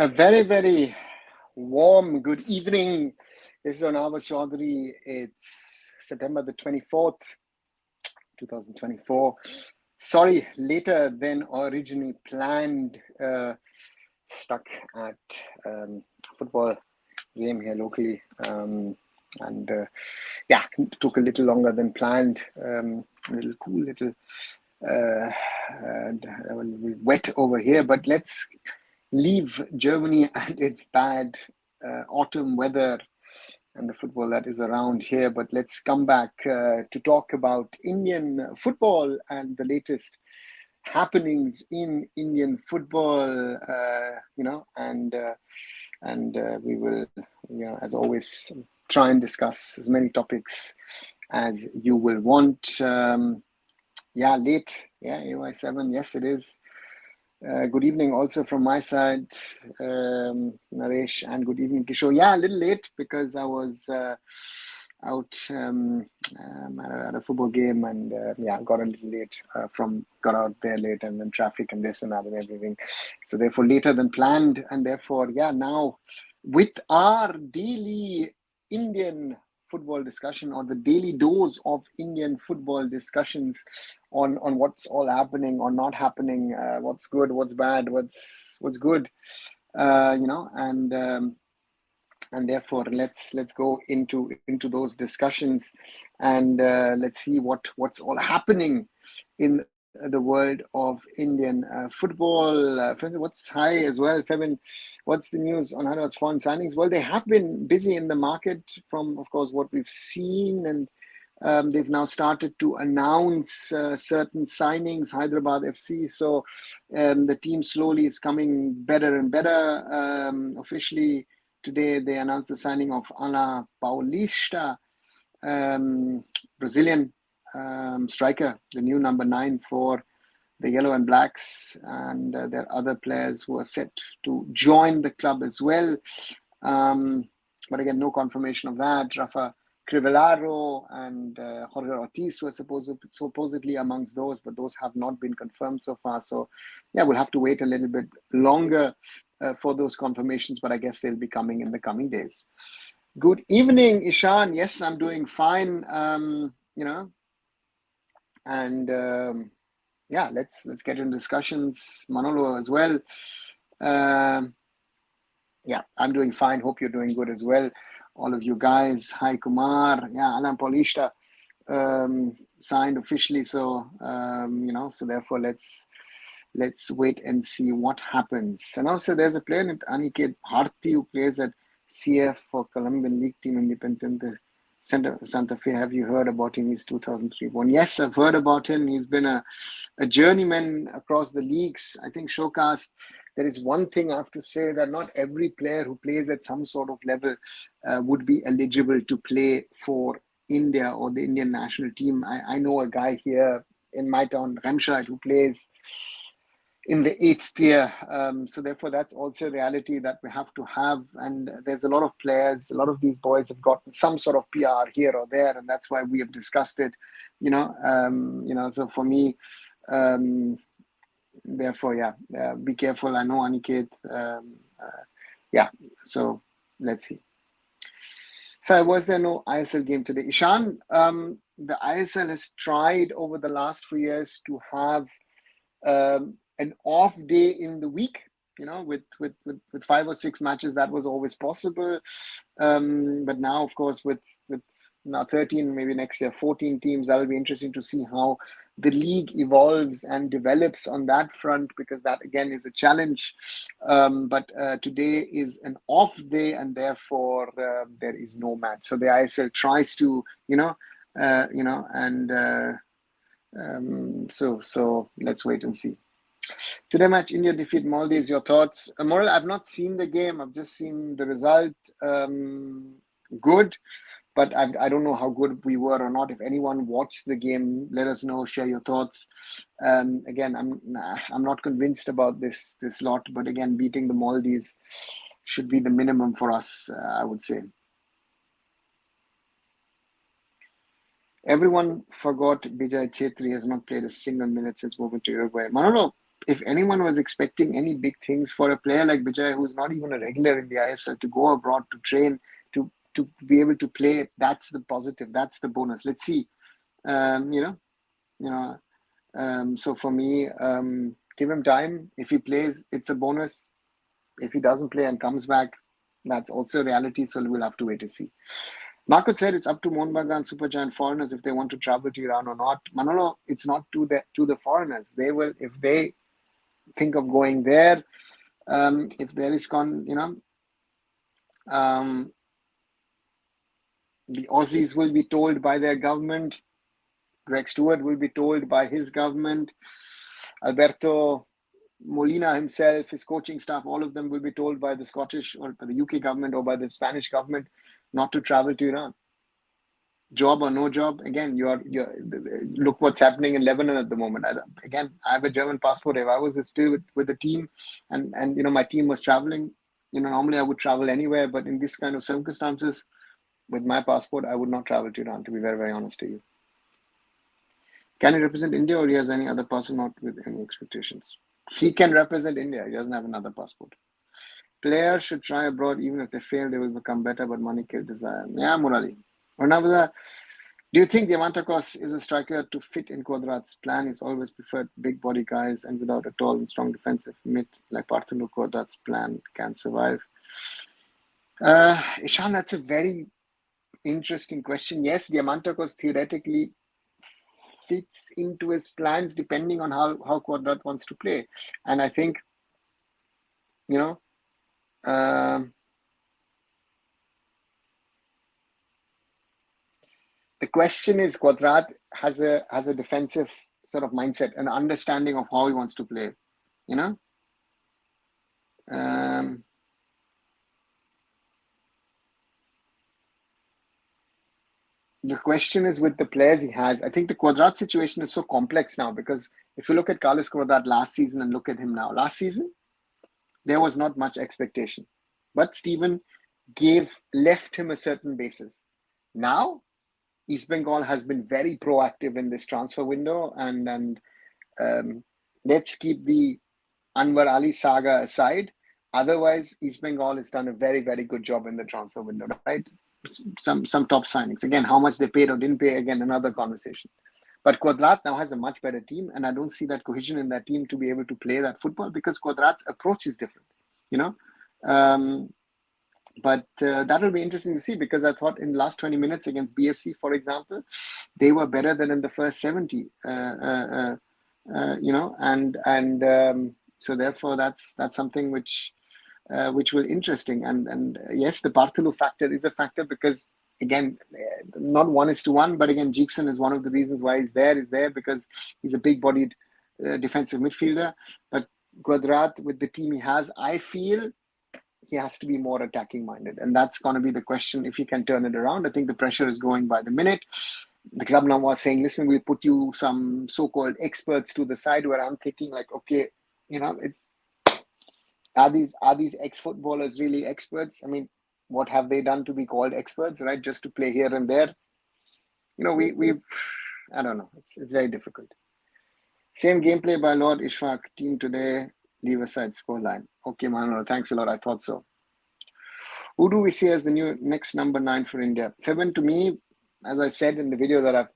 A very, very warm good evening. This is Anawa Chaudhary. It's September the 24th, 2024. Sorry, later than originally planned. Stuck at football game here locally. And yeah, took a little longer than planned. A little cool, little wet over here. But let's leave Germany and its bad autumn weather and the football that is around here. But let's come back to talk about Indian football and the latest happenings in Indian football, and we will, as always, try and discuss as many topics as you will want. Late, AY7, yes, it is. Good evening also from my side, Naresh, and good evening, Kishore. Yeah, a little late because I was out at a football game and got a little late got out there late, and then traffic and this and that and everything. So therefore later than planned, and therefore, now with our daily Indian football discussion, or the daily dose of Indian football discussions on what's all happening or not happening, what's good, what's bad, what's good, and therefore let's go into those discussions, and let's see what's all happening in the world of Indian football. What's high as well, Febin? What's the news on Hyderabad's foreign signings? Well, they have been busy in the market from, of course, what we've seen, and they've now started to announce certain signings, Hyderabad FC. So the team slowly is coming better and better. Officially, today they announced the signing of Ana Paulista, Brazilian striker, the new number 9 for the Yellow and Blacks, and there are other players who are set to join the club as well. But again, no confirmation of that. Rafa Crivellaro and Jorge Ortiz were supposedly amongst those, but those have not been confirmed so far. So we'll have to wait a little bit longer for those confirmations, but I guess they'll be coming in the coming days. Good evening, Ishan. Yes, I'm doing fine. And let's get into discussions. Manolo as well. I'm doing fine. Hope you're doing good as well. All of you guys. Hi, Kumar. Alan Paulista signed officially. So, so therefore let's wait and see what happens. And also there's a player named Aniket Bharti who plays at CF for Colombian League Team Independiente Santa Fe. Have you heard about him? He's 2003 born. Yes, I've heard about him. He's been a journeyman across the leagues. I think, Showcast, there is one thing I have to say, that not every player who plays at some sort of level would be eligible to play for India or the Indian national team. I know a guy here in my town, Remscheid, who plays in the 8th tier. So therefore, that's also a reality that we have to have. And there's a lot of players, a lot of these boys have gotten some sort of PR here or there, and that's why we have discussed it, so for me, therefore, be careful. I know Aniket. So let's see. So was there no ISL game today? Ishan, the ISL has tried over the last few years to have an off day in the week, with 5 or 6 matches. That was always possible. But now, of course, with now 13, maybe next year 14 teams, that'll be interesting to see how the league evolves and develops on that front, because that again is a challenge. But today is an off day, and therefore there is no match. So the ISL tries to, so let's wait and see. Today match, India defeat Maldives. Your thoughts? Moral, I've not seen the game. I've just seen the result. Good, but I don't know how good we were or not. If anyone watched the game, let us know. Share your thoughts. Again, I'm not convinced about this lot, but again, beating the Maldives should be the minimum for us, I would say. Everyone forgot Bijay Chetri has not played a single minute since moving to Uruguay. Manolo, if anyone was expecting any big things for a player like Bijay, who's not even a regular in the ISL, to go abroad to train, to be able to play, that's the positive, that's the bonus. Let's see. So for me, give him time. If he plays, it's a bonus. If he doesn't play and comes back, that's also reality. So we'll have to wait and see. Marcus said it's up to Mohun Bagan Supergiant foreigners if they want to travel to Iran or not. Manolo, it's not to the foreigners. They will, if they think of going there, if there is the Aussies will be told by their government. Greg Stewart will be told by his government. Alberto Molina himself, his coaching staff, all of them will be told by the Scottish or by the UK government or by the Spanish government not to travel to Iran. Job or no job, again, you're look what's happening in Lebanon at the moment. I have a German passport. If I was still with the team and my team was traveling, normally I would travel anywhere, but in this kind of circumstances, with my passport, I would not travel to Iran, to be very, very honest to you. Can he represent India, or he has any other passport not with any expectations? He can represent India. He doesn't have another passport. Players should try abroad. Even if they fail, they will become better, but money kills desire. Yeah, Murali. Do you think Diamantakos is a striker to fit in Quadrat's plan? He's always preferred big body guys and without a tall and strong defensive mid like Parthenu. Quadrat's plan can survive. Ishan, that's a very interesting question. Yes, Diamantakos theoretically fits into his plans depending on how Quadrat wants to play. And I think, the question is, Quadrat has a defensive sort of mindset, an understanding of how he wants to play, the question is with the players he has. I think the Quadrat situation is so complex now because if you look at Carlos Quadrat last season and look at him now, last season, there was not much expectation. But Stephen left him a certain basis. Now, East Bengal has been very proactive in this transfer window, and let's keep the Anwar Ali saga aside. Otherwise, East Bengal has done a very, very good job in the transfer window, right? Some top signings. Again, how much they paid or didn't pay, again, another conversation. But Quadrat now has a much better team, and I don't see that cohesion in that team to be able to play that football because Quadrat's approach is different, But that will be interesting to see because I thought in the last 20 minutes against BFC, for example, they were better than in the first 70, so therefore that's something which will interesting. And yes, the Bartholu factor is a factor because, again, not 1:1, but again, Jeekson is one of the reasons why he's there because he's a big-bodied defensive midfielder. But Quadrat, with the team he has, I feel he has to be more attacking minded, and that's going to be the question if he can turn it around. I think the pressure is growing by the minute. The club now was saying, listen, we'll put you some so-called experts to the side, where I'm thinking like, okay, are these ex-footballers really experts? I mean, what have they done to be called experts, right? Just to play here and there. We've I don't know. It's very difficult. Same gameplay by Lord Ishfaq. Team today, leave aside scoreline. Okay, Manolo, thanks a lot. I thought so. Who do we see as the next number 9 for India? Fabian, to me, as I said in the video that I've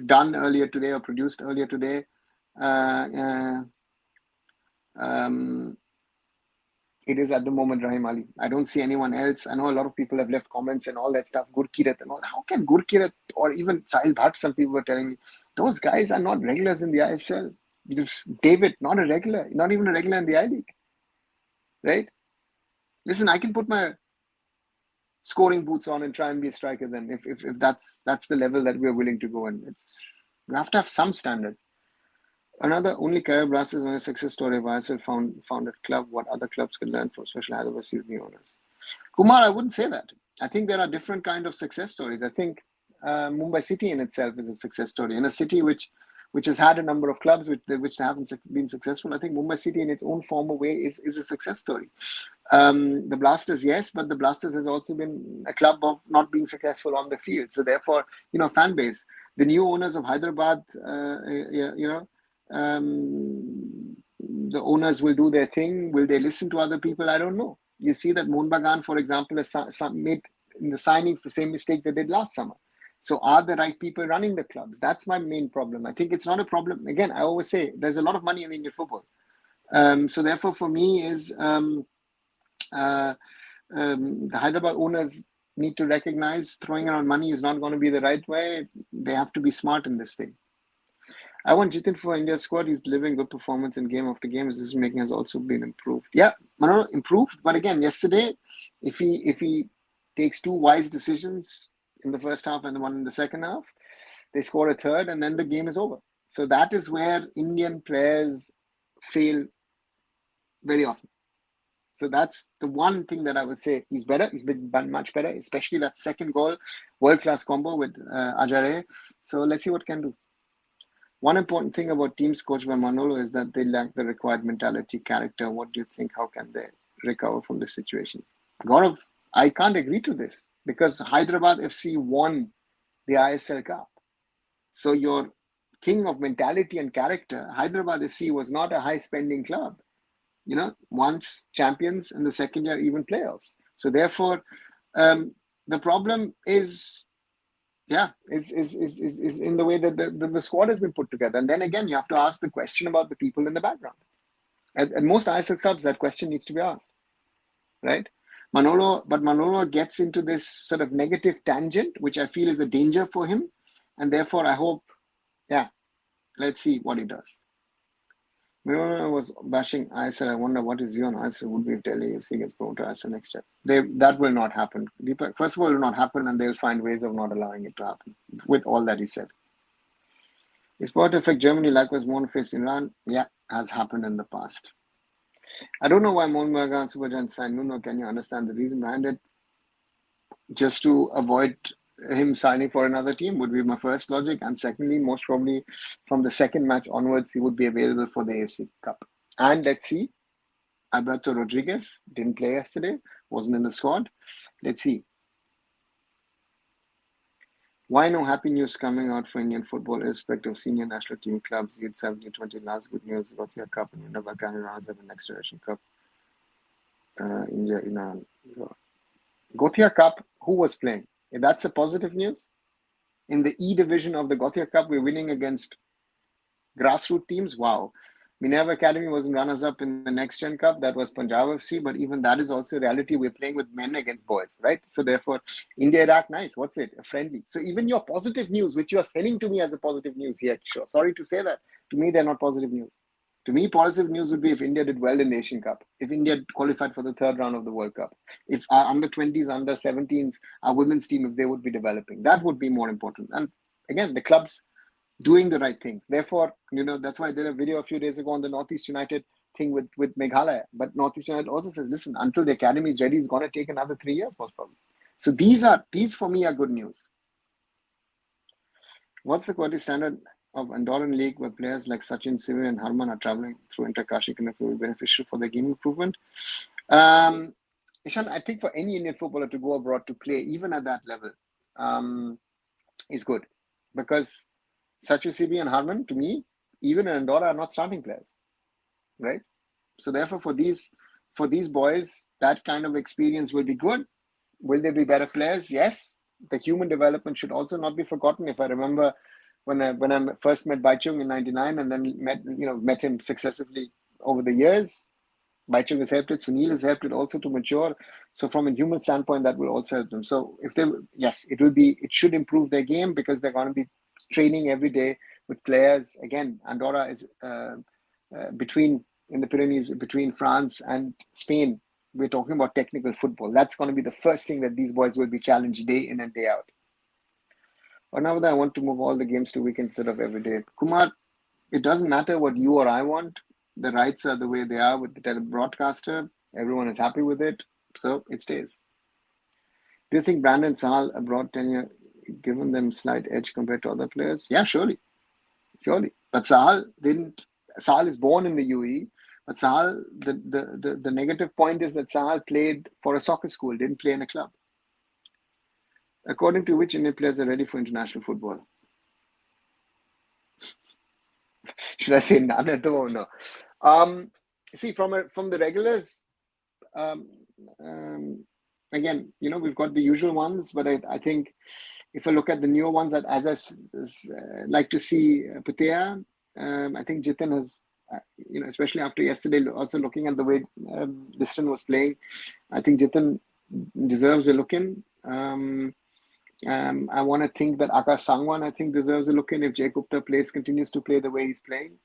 done earlier today or produced earlier today, it is at the moment Rahim Ali. I don't see anyone else. I know a lot of people have left comments and all that stuff, Gurkirat and all. How can Gurkirat or even Sahil Bhatt, some people were telling me, those guys are not regulars in the ISL. David, not a regular, not even a regular in the I-League. Right? Listen, I can put my scoring boots on and try and be a striker then if that's the level that we're willing to go in. We have to have some standards. Another only career blasters on a success story of ISL founded club. What other clubs can learn from, especially Hyderabad FC new owners? Kumar, I wouldn't say that. I think there are different kind of success stories. I think Mumbai City in itself is a success story. In a city which has had a number of clubs which haven't been successful, I think Mumbai City in its own former way is a success story. The Blasters, yes, but the Blasters has also been a club of not being successful on the field. So therefore, fan base. The new owners of Hyderabad, the owners will do their thing. Will they listen to other people? I don't know. You see that Mohun Bagan, for example, has made in the signings the same mistake they did last summer. So are the right people running the clubs? That's my main problem. I think it's not a problem. Again, I always say there's a lot of money in Indian football. So therefore, for me, the Hyderabad owners need to recognize throwing around money is not going to be the right way. They have to be smart in this thing. I want Jitin for India's squad. He's delivering good performance in game after game. His decision making has also been improved. Yeah, Manolo improved. But again, yesterday, if he takes two wise decisions in the first half and the one in the second half, they score a third and then the game is over. So that is where Indian players fail very often. So that's the one thing that I would say. He's better. He's been much better, especially that second goal, world-class combo with Ajare. So let's see what can do. One important thing about teams coached by Manolo is that they lack the required mentality, character. What do you think? How can they recover from this situation? Gaurav, I can't agree to this because Hyderabad FC won the ISL Cup. So your king of mentality and character, Hyderabad FC was not a high-spending club. Once champions and the second year even playoffs. So therefore, the problem is in the way that the squad has been put together. And then again, you have to ask the question about the people in the background. At most ISL clubs, that question needs to be asked, right? Manolo gets into this sort of negative tangent, which I feel is a danger for him. And therefore, I hope, let's see what he does. Manolo was bashing ISL. I wonder what his view on ISL would be if Delhi FC gets promoted to ISL next year. That will not happen. Deepak, first of all, it will not happen, and they'll find ways of not allowing it to happen with all that he said. Is sport affect Germany likewise won't face Iran? Yeah, has happened in the past. I don't know why Mohun Bagan and Supergiant signed Nuno. Can you understand the reason behind it? Just to avoid him signing for another team would be my first logic. And secondly, most probably from the second match onwards, he would be available for the AFC Cup. And let's see, Alberto Rodriguez didn't play yesterday, wasn't in the squad. Let's see. Why no happy news coming out for Indian football irrespective of senior national team clubs? You'd 70-20 last good news, Gothia Cup and Winner Canada rounds of the next generation cup. India, Iran. Gothia Cup, who was playing? That's a positive news. In the E division of the Gothia Cup, we're winning against grassroots teams. Wow. Minerva Academy was runners-up in the Next Gen Cup. That was Punjab FC, but even that is also reality. We're playing with men against boys, right? So therefore, India-Iraq, nice. What's it? A friendly. So even your positive news, which you are selling to me as a positive news here, sure. Sorry to say that. To me, they're not positive news. To me, positive news would be if India did well in the Asian Cup, if India qualified for the third round of the World Cup, if our under-20s, under-17s, our women's team, if they would be developing. That would be more important. And again, the clubs doing the right things. Therefore, that's why I did a video a few days ago on the Northeast United thing with Meghalaya. But Northeast United also says, listen, until the academy is ready, it's going to take another 3 years, most probably. So these for me are good news. What's the quality standard of Andoran League where players like Sachin, Sivir and Harman are traveling through inter-Kashi connect will be beneficial for their game improvement? Ishan, I think for any Indian footballer to go abroad to play, even at that level, is good. Because Sachin, Sivir and Harman, to me, even in Andorra, are not starting players, right? So therefore, for these boys, that kind of experience will be good. Will they be better players? Yes. The human development should also not be forgotten. If I remember when I first met Baichung in '99 and then met him successively over the years, Baichung has helped it. Sunil has helped it also to mature. So from a human standpoint, that will also help them. So it should improve their game because they're going to be training every day with players. Again, Andorra is in the Pyrenees, between France and Spain. We're talking about technical football. That's going to be the first thing that these boys will be challenged day in and day out. But now that I want to move all the games to week instead of every day. Kumar, it doesn't matter what you or I want. The rights are the way they are with the telebroadcaster. Everyone is happy with it. So it stays. Do you think Brandon Sahal abroad tenure given them slight edge compared to other players? Yeah, surely. But Sahal is born in the UAE. But Sahal, the negative point is that Sahal played for a soccer school, didn't play in a club. According to which Indian players are ready for international football? Should I say none at all? No. See, from the regulars, um, again, we've got the usual ones, but I think if I look at the newer ones, that as like to see Putea, I think Jitin has, especially after yesterday, also looking at the way Liston was playing, I think Jitin deserves a look in. I want to think that Akash Sangwan, I think, deserves a look in if Jay Gupta continues to play the way he's playing.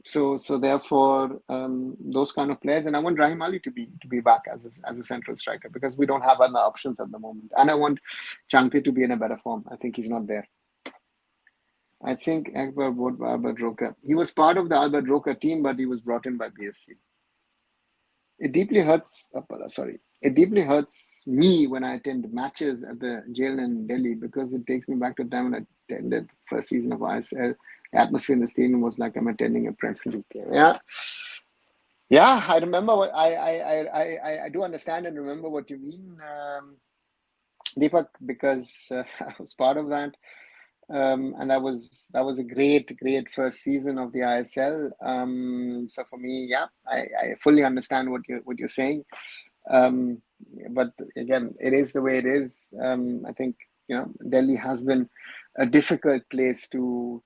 So therefore, those kind of players, and I want Rahim Ali to be back as a central striker, because we don't have other options at the moment, and I want Changte to be in a better form. I think he's not there. I think Akbar bought by Albert Roca. He was part of the Albert Roca team, but he was brought in by BFC. It deeply hurts. It deeply hurts me when I attend matches at the jail in Delhi, because it takes me back to the time when I attended first season of ISL. The atmosphere in the stadium was like I'm attending a Premier League game. Yeah. I remember what I do understand and remember what you mean, Deepak, because I was part of that. And that was a great first season of the ISL. So for me, I fully understand what you're saying. But again, it is the way it is. I think Delhi has been a difficult place to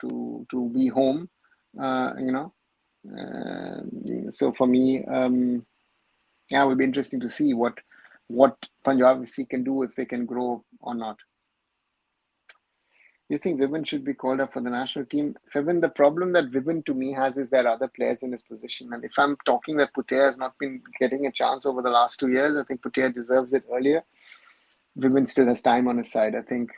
be home. So for me, it will be interesting to see what Punjab FC can do, if they can grow or not. You think Vibin should be called up for the national team? Vibin, the problem that Vibin to me has is there are other players in his position. And if I'm talking that Putea has not been getting a chance over the last 2 years, I think Putea deserves it earlier. Vibin still has time on his side. I think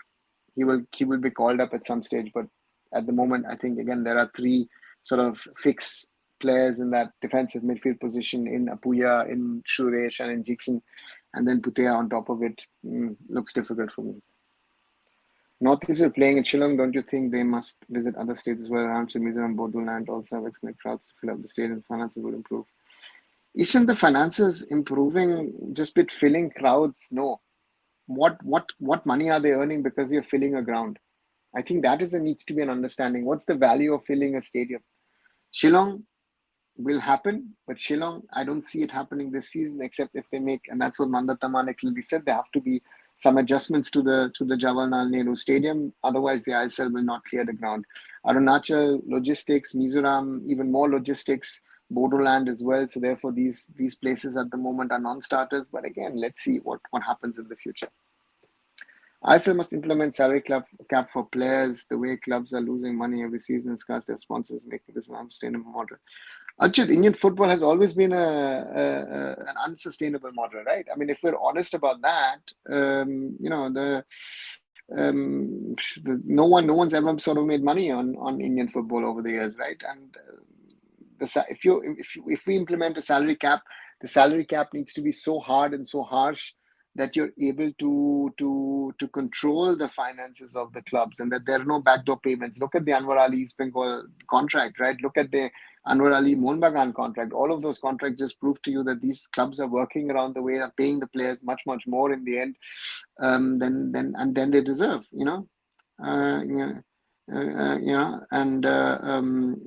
he will be called up at some stage. But at the moment, I think, again, there are 3 sort of fixed players in that defensive midfield position, in Apuya, in Suresh, and in Jackson. And then Putea on top of it looks difficult for me. Northeast were playing in Shillong. Don't you think they must visit other states as well? Around Mizoram, Bodoland also have excellent crowds to fill up the stadium. Finances will improve. Isn't the finances improving just with filling crowds? No. What money are they earning because you're filling a ground? I think that needs to be an understanding. What's the value of filling a stadium? Shillong will happen, but Shillong, I don't see it happening this season, except if they make, and that's what Mandat Tamane clearly said, there have to be some adjustments to the Jawaharlal Nehru Stadium. Otherwise, the ISL will not clear the ground. Arunachal, logistics, Mizoram, even more logistics, Bodoland as well. So therefore, these places at the moment are non-starters. But again, let's see what happens in the future. ISL must implement salary cap for players. The way clubs are losing money every season and scarce their sponsors, making this an unsustainable model. Achut, Indian football has always been an unsustainable model, right? I mean, if we're honest about that, no one's ever sort of made money on Indian football over the years, right? And if we implement a salary cap, the salary cap needs to be so hard and so harsh that you're able to control the finances of the clubs, and that there are no backdoor payments. Look at the Anwar Ali East Bengal contract, right? Look at the Anwar Ali Mohun Bagan contract. All of those contracts just prove to you that these clubs are working around the way, are paying the players much more in the end than they deserve,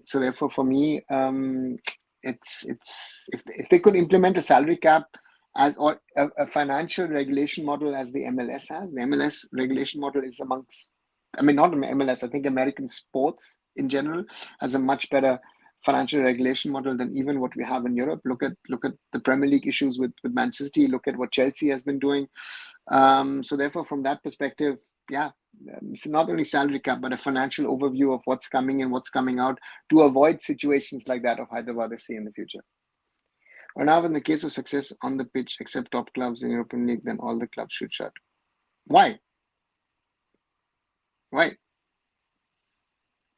so therefore for me, it's if they could implement a salary cap or a financial regulation model as the MLS has. The MLS regulation model is not MLS, I think American sports in general has a much better financial regulation model than even what we have in Europe. Look at the Premier League issues with Manchester City. Look at what Chelsea has been doing. So therefore, from that perspective, it's not only salary cap, but a financial overview of what's coming in, what's coming out, to avoid situations like that of Hyderabad FC in the future. Or now, in the case of success on the pitch, except top clubs in European League, then all the clubs should shut. Why?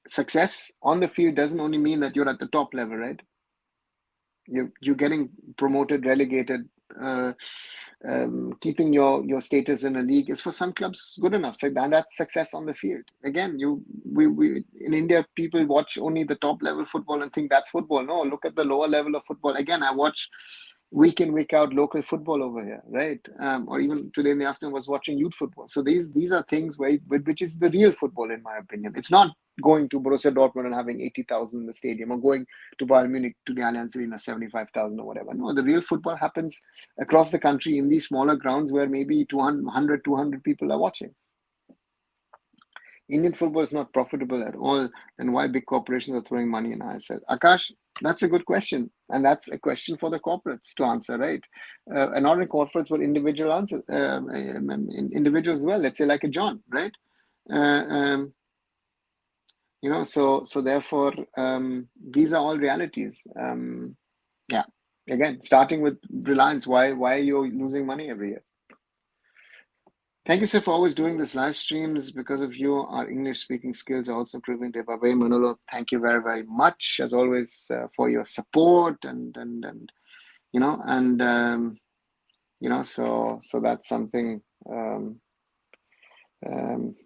Success on the field doesn't only mean that you're at the top level, right? You're getting promoted, relegated, keeping your status in a league is for some clubs good enough. So that's success on the field. Again, we in India, people watch only the top level football and think that's football. No, look at the lower level of football. Again, I watch week in, week out local football over here, right? Or even today in the afternoon was watching youth football. So these are things which is the real football, in my opinion. It's not going to Borussia Dortmund and having 80,000 in the stadium, or going to Bayern Munich to the Allianz Arena 75,000 or whatever. No, the real football happens across the country in these smaller grounds where maybe 200 people are watching. Indian football is not profitable at all, and why big corporations are throwing money in ISL? Akash, that's a good question, and that's a question for the corporates to answer, right? And not in corporates, but individual answer, individuals as well. Let's say like a John, right? So therefore, these are all realities. Yeah. Again, starting with Reliance, why are you losing money every year? Thank you, sir, for always doing this live streams. Because of you, our English speaking skills are also improving day by day. Manolo, thank you very, very much, as always, for your support and so that's something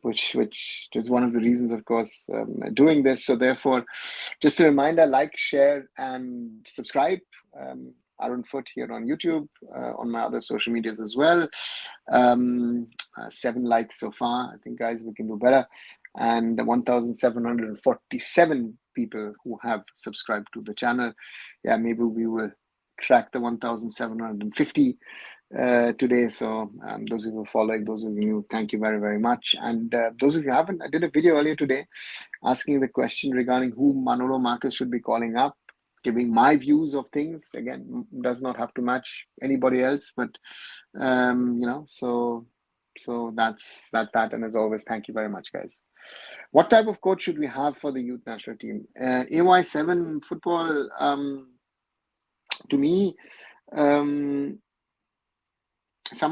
which is one of the reasons, of course, doing this. So therefore, just a reminder: like, share, and subscribe. Arunfoot here on YouTube, on my other social medias as well. 7 likes so far. I think, guys, we can do better. And 1,747 people who have subscribed to the channel. Yeah, maybe we will crack the 1,750 today. So those of you following, those of you, thank you very, very much. And those of you who haven't, I did a video earlier today asking the question regarding who Manolo Marcus should be calling up, giving my views of things. Again, does not have to match anybody else, but so that's that. And as always, thank you very much, guys. What type of coach should we have for the youth national team? AY7 football, to me, someone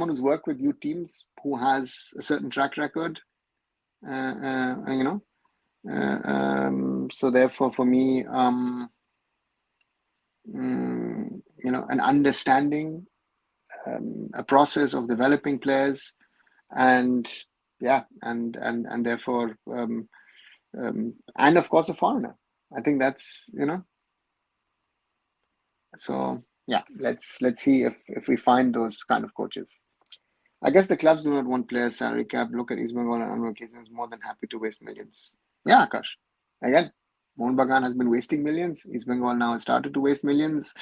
who's worked with youth teams, who has a certain track record, so therefore for me, an understanding, a process of developing players, and therefore, and of course a foreigner. I think that's, so yeah, let's see if we find those kind of coaches. I guess the clubs do not want players' salary cap. Look at East Bengal on annual occasions, more than happy to waste millions. Yeah, Akash. Again, Mohun Bagan has been wasting millions. East Bengal now has started to waste millions.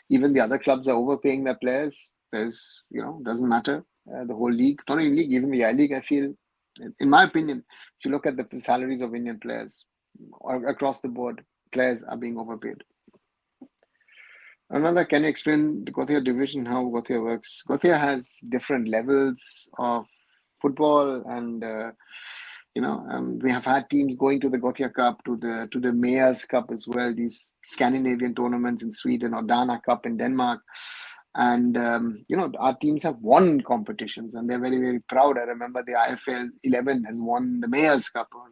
Even the other clubs are overpaying their players. There's, doesn't matter. The whole league, not only league, even the I League, I feel, in my opinion, if you look at the salaries of Indian players, or across the board, players are being overpaid. Another, can you explain the Gothia division, how Gothia works? Gothia has different levels of football, and we have had teams going to the Gothia Cup, to the Mayor's Cup as well, these Scandinavian tournaments in Sweden, or Dana Cup in Denmark. And our teams have won competitions, and they're very, very proud. I remember the IFL 11 has won the Mayor's Cup, or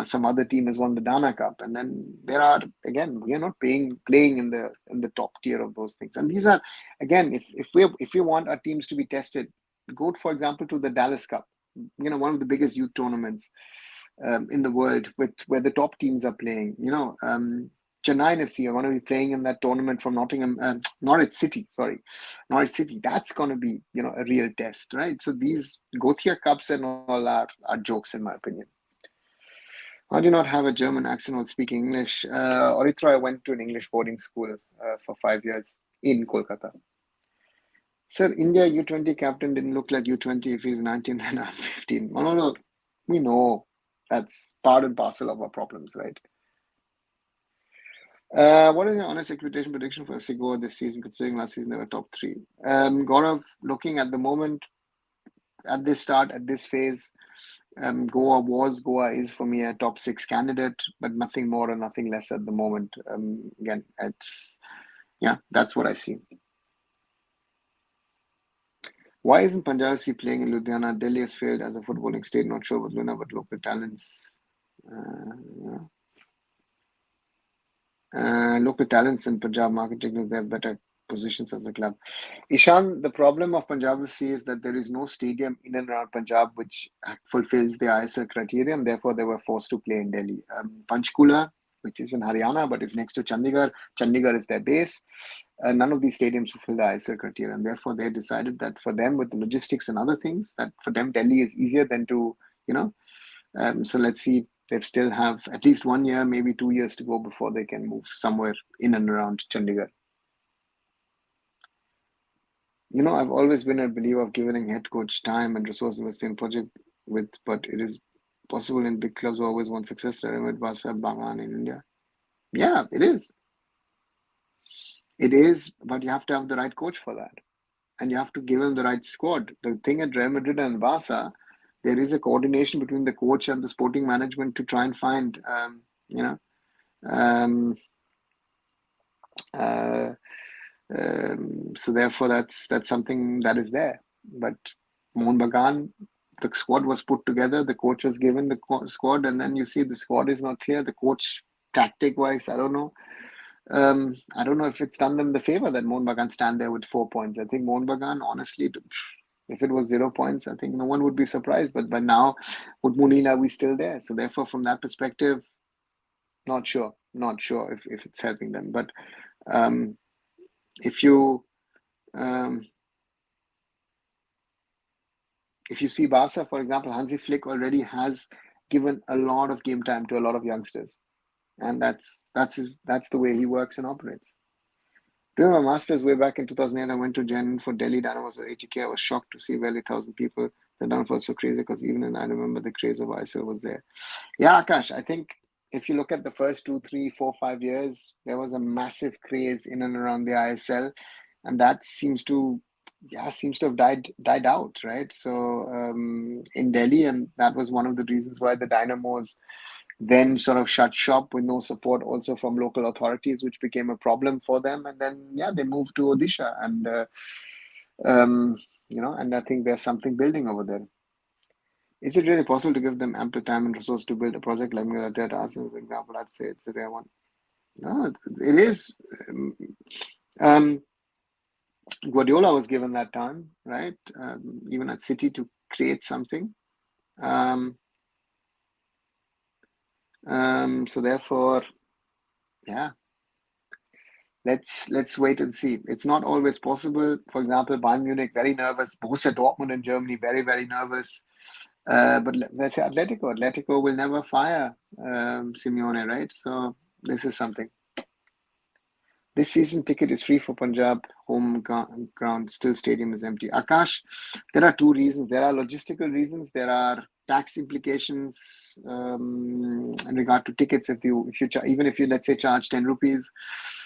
some other team has won the Dana Cup. And then there are, again, we are not playing in the top tier of those things. And these are, again, if we want our teams to be tested, go, for example, to the Dallas Cup, one of the biggest youth tournaments in the world, where the top teams are playing. Chennai FC are going to be playing in that tournament from Norwich City. That's going to be, a real test, right? So these Gothia Cups and all are jokes, in my opinion. I do not have a German accent while speaking English. Oritra, I went to an English boarding school for 5 years in Kolkata. Sir, India U20 captain didn't look like U20. If he's 19, then I'm 15. No. We know that's part and parcel of our problems, right? What is your honest expectation prediction for FC Goa this season, considering last season they were top 3? Gaurav, looking at the moment, at this phase, Goa is for me a top 6 candidate, but nothing more and nothing less at the moment. Again, that's what I see. Why isn't Punjab FC playing in Ludhiana? Delhi has failed as a footballing state. Not sure what Luna, but local talents. Local talents in Punjab marketing, they have better positions as a club. Ishan, the problem of Punjab FC is that there is no stadium in and around Punjab which fulfills the ISL criteria, and therefore they were forced to play in Delhi. Panchkula, which is in Haryana but is next to Chandigarh. Chandigarh is their base. none of these stadiums fulfill the ISL criteria, and therefore they decided that for them, with the logistics and other things, that for them Delhi is easier than to, so let's see. They still have at least 1 year, maybe 2 years to go before they can move somewhere in and around Chandigarh. I've always been a believer of giving head coach time and resource investing in project but it is possible in big clubs who always want success. With Barca, Bengal in India. Yeah, it is. It is, but you have to have the right coach for that. And you have to give him the right squad. The thing at Real Madrid and Barca, there is a coordination between the coach and the sporting management to try and find, so therefore that's something that is there. But Mohun Bagan, the squad was put together, the coach was given the squad, and then you see the squad is not clear. The coach, tactic-wise, I don't know. I don't know if it's done them the favor that Mohun Bagan stand there with 4 points. I think Mohun Bagan, honestly, if it was 0 points, I think no one would be surprised. But by now, with Munila, we still there. So therefore, from that perspective, not sure if it's helping them. But if you see Barca, for example, Hansi Flick already has given a lot of game time to a lot of youngsters, and that's the way he works and operates. During my master's way back in 2008, I went to Jen for Delhi Dynamos at 80K. I was shocked to see barely 1,000 people. The Dynamos was so crazy because even I remember the craze of ISL was there. Yeah, Akash, I think if you look at the first 2, 3, 4, 5 years, there was a massive craze in and around the ISL, and that seems to have died out, right? So in Delhi, and that was one of the reasons why the Dynamos then sort of shut shop with no support also from local authorities, which became a problem for them. And then, they moved to Odisha, and and I think there's something building over there. Is it really possible to give them ample time and resource to build a project like Miratet Arsenal, for example? I'd say it's a rare one. No, it is. Guardiola was given that time, right? Even at City, to create something. So therefore, let's wait and see. It's not always possible. For example, Bayern Munich, very nervous. Borussia Dortmund in Germany, very, very nervous. But let's say Atletico will never fire Simeone, right? So this is something. This season ticket is free for Punjab home ground. Still stadium is empty. Akash, there are 2 reasons. There are logistical reasons. There are tax implications in regard to tickets. Even if you let's say charge 10 rupees,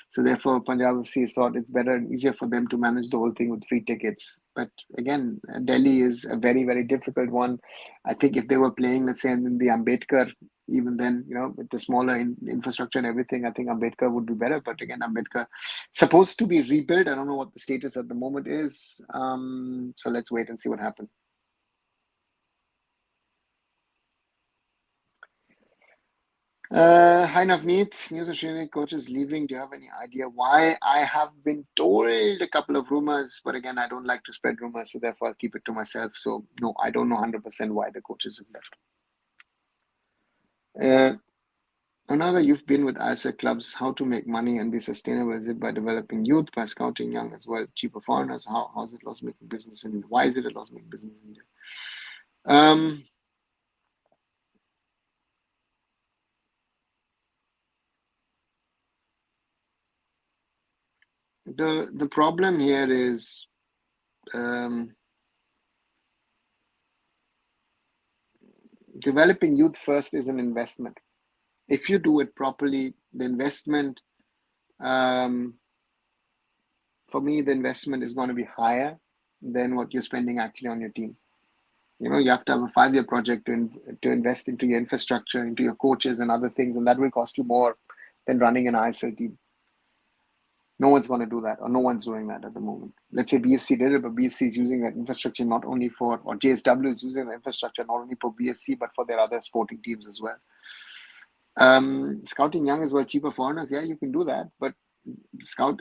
so therefore Punjab FC thought it's better and easier for them to manage the whole thing with free tickets. But again, Delhi is a very, very difficult one. I think if they were playing, let's say, in the Ambedkar, even then, with the smaller infrastructure and everything, I think Ambedkar would be better. But again, Ambedkar supposed to be rebuilt. I don't know what the status at the moment is. So let's wait and see what happens. Hi Navneet, news of Sri Lankan coaches leaving. Do you have any idea why? I have been told a couple of rumors, but again, I don't like to spread rumors, so therefore I'll keep it to myself. So no, I don't know 100% why the coaches have left. Another, you've been with ISL clubs. How to make money and be sustainable? Is it by developing youth, by scouting young as well, cheaper foreigners? How is it loss-making business in India? Why is it a loss-making business in India? The problem here is developing youth first is an investment. If you do it properly, the investment, for me, the investment is going to be higher than what you're spending actually on your team. You have to have a 5-year project to invest into your infrastructure, into your coaches and other things, and that will cost you more than running an ISL team. No one's going to do that, or no one's doing that at the moment. Let's say BFC did it, but BFC is using that infrastructure not only or JSW is using the infrastructure not only for BFC, but for their other sporting teams as well. Scouting young as well, cheaper foreigners, you can do that. But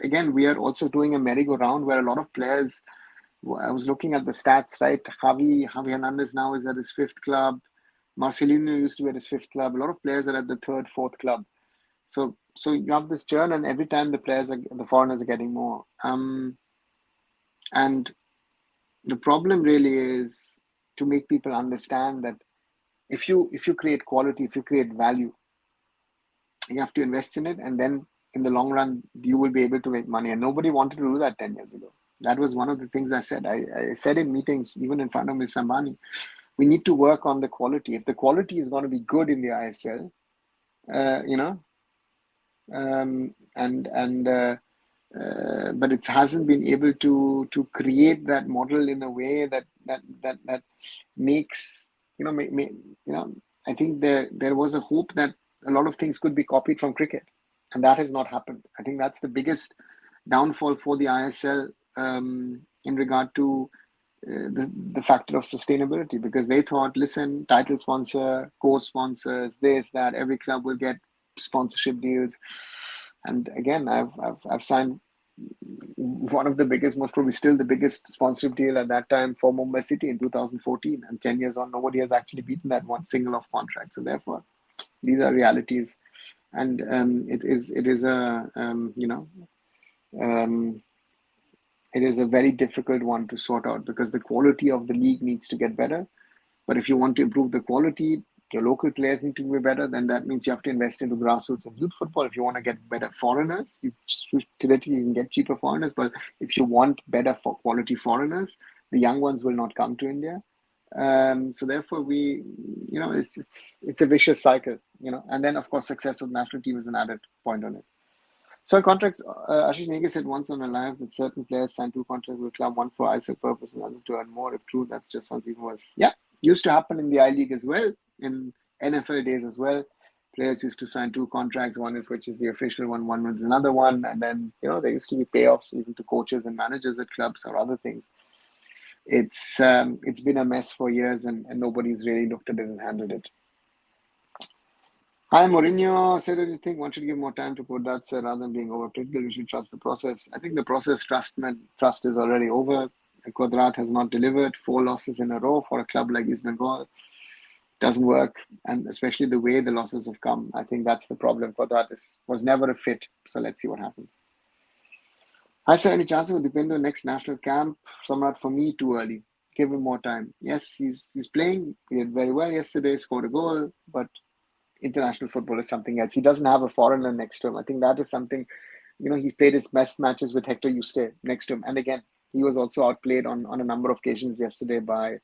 again, we are also doing a merry-go-round where a lot of players, I was looking at the stats, right? Javi Hernandez now is at his 5th club. Marcelino used to be at his 5th club. A lot of players are at the 3rd, 4th club. So So you have this churn, and every time the foreigners are getting more. And the problem really is to make people understand that if you create quality, if you create value, you have to invest in it, and then in the long run you will be able to make money. And nobody wanted to do that 10 years ago. That was one of the things I said. I said in meetings, even in front of Ms. Sambani, we need to work on the quality. If the quality is going to be good in the ISL, but it hasn't been able to create that model in a way that makes I think there was a hope that a lot of things could be copied from cricket, and that has not happened. I think that's the biggest downfall for the ISL in regard to the factor of sustainability, because they thought, listen, title sponsor, co-sponsors, this, that, every club will get sponsorship deals. And again, I've signed one of the biggest, most probably still the biggest sponsorship deal at that time for Mumbai City in 2014, and 10 years on, nobody has actually beaten that one single off contract. So therefore, these are realities, and it is a very difficult one to sort out, because the quality of the league needs to get better. But if you want to improve the quality, your local players need to be better. Then that means you have to invest into grassroots and youth football. If you want to get better foreigners, theoretically you can get cheaper foreigners. But if you want better quality foreigners, the young ones will not come to India. So therefore, it's a vicious cycle, And then of course, success of the national team is an added point on it. So contracts, Ashish Negi said once on a live that certain players signed 2 contracts with the club, one for ISL purpose and another to earn more. If true, that's just something was, used to happen in the I-League as well, in NFL days as well. Players used to sign 2 contracts, one is which is the official one is another one. And then, there used to be payoffs even to coaches and managers at clubs or other things. It's been a mess for years, and nobody's really looked at it and handled it. Hi, Mourinho said, do you think one should give more time to Podats rather than being overcritical? We should trust the process. I think the process trust is already over. Quadrat has not delivered. 4 losses in a row for a club like East Bengal. Doesn't work, and especially the way the losses have come. I think that's the problem. Quadrat was never a fit. So let's see what happens. Hi, sir. Any chance of Dipendo next national camp? Somewhat for me, too early. Give him more time. Yes, he's playing. He did very well yesterday, scored a goal, but international football is something else. He doesn't have a foreigner next to him. I think that is something, he played his best matches with Hector Yuste next to him. And again, he was also outplayed on a number of occasions yesterday by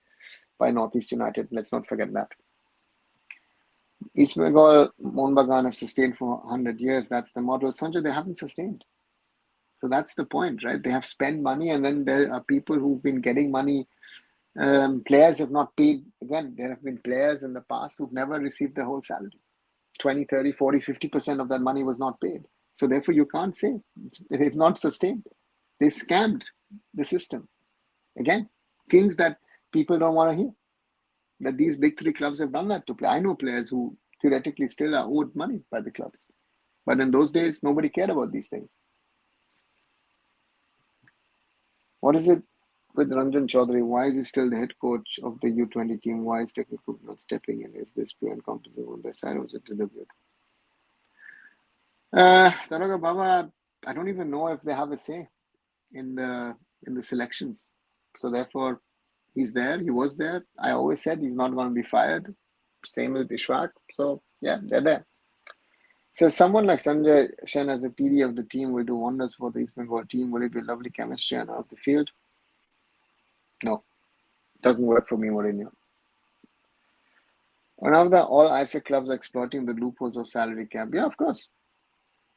Northeast United. Let's not forget that. East Bengal, Mohun Bagan have sustained for 100 years. That's the model. Sanjay, they haven't sustained. So that's the point, right? They have spent money, and then there are people who've been getting money. Players have not paid. Again, there have been players in the past who've never received their whole salary. 20, 30, 40, 50% of that money was not paid. So therefore, you can't say they've not sustained. They've scammed the system. Again, things that people don't want to hear. That these big 3 clubs have done that to play. I know players who theoretically still are owed money by the clubs. But in those days, nobody cared about these things. What is it with Ranjan Chaudhary? Why is he still the head coach of the U20 team? Why is technical not stepping in? Is this pure incompetence on their side, or is it deliberate? Taraga Baba, I don't even know if they have a say in the selections. So therefore, he's there. He was there. I always said he's not going to be fired. Same with Ishwak. So yeah, they're there. So someone like Sanjay Shen as a TD of the team will do wonders for the East Bengal team. Will it be lovely chemistry on off the field? No. Doesn't work for me, Mourinho. One of the all ISL clubs are exploiting the loopholes of salary cap. Yeah, of course.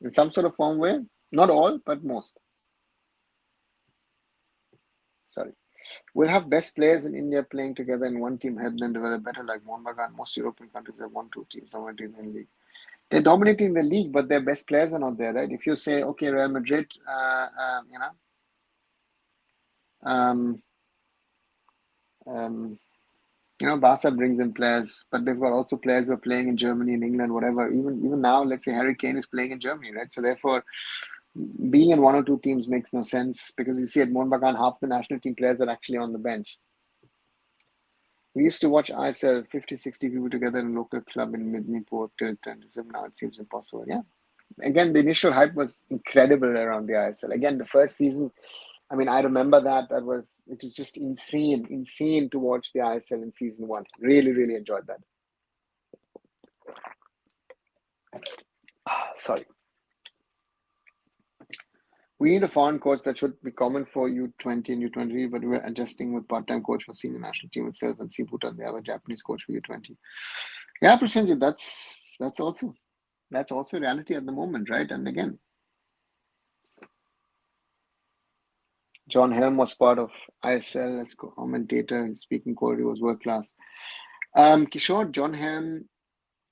In some sort of form way. Not all, but most. Sorry. We'll have best players in India playing together in one team, help them develop better like Mohun Bagan. Most European countries have 1-2 teams dominating the league. They're dominating the league, but their best players are not there, right? If you say, okay, Real Madrid, Barca brings in players, but they've got also players who are playing in Germany, in England, whatever. Even now, let's say Harry Kane is playing in Germany, right? So therefore, being in 1 or 2 teams makes no sense, because you see at Mohun Bagan, half the national team players are actually on the bench. We used to watch ISL 50, 60 people together in a local club in Midneyport till 10. Now it seems impossible. Yeah. again, the initial hype was incredible around the ISL. Again, the first season, I mean, I remember it was just insane to watch the ISL in season one. Really, really enjoyed that. Sorry. We need a foreign coach. That should be common for U20 and U23, but we're adjusting with part-time coach for senior national team itself and Siputan. They have a Japanese coach for U20. Yeah, Prashanjit, that's also reality at the moment, right? And again, John Helm was part of ISL as commentator. His speaking quality was world class. Kishore, John Helm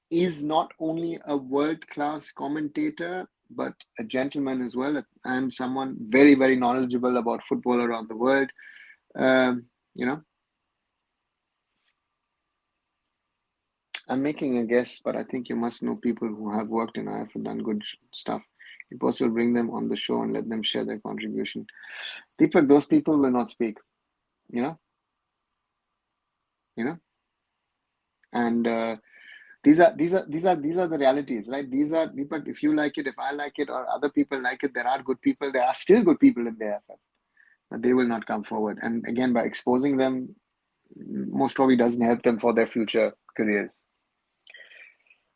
is not only a world-class commentator, but a gentleman as well, and someone very, very knowledgeable about football around the world. You know, I'm making a guess, but I think you must know people who have worked in IF and done good stuff. You possible bring them on the show and let them share their contribution. Deepak, those people will not speak. You know, and these are the realities, right? These are, Deepak, if you like it, if I like it, or other people like it, there are good people. There are still good people in the AIFF, but they will not come forward. And again, by exposing them, most probably doesn't help them for their future careers.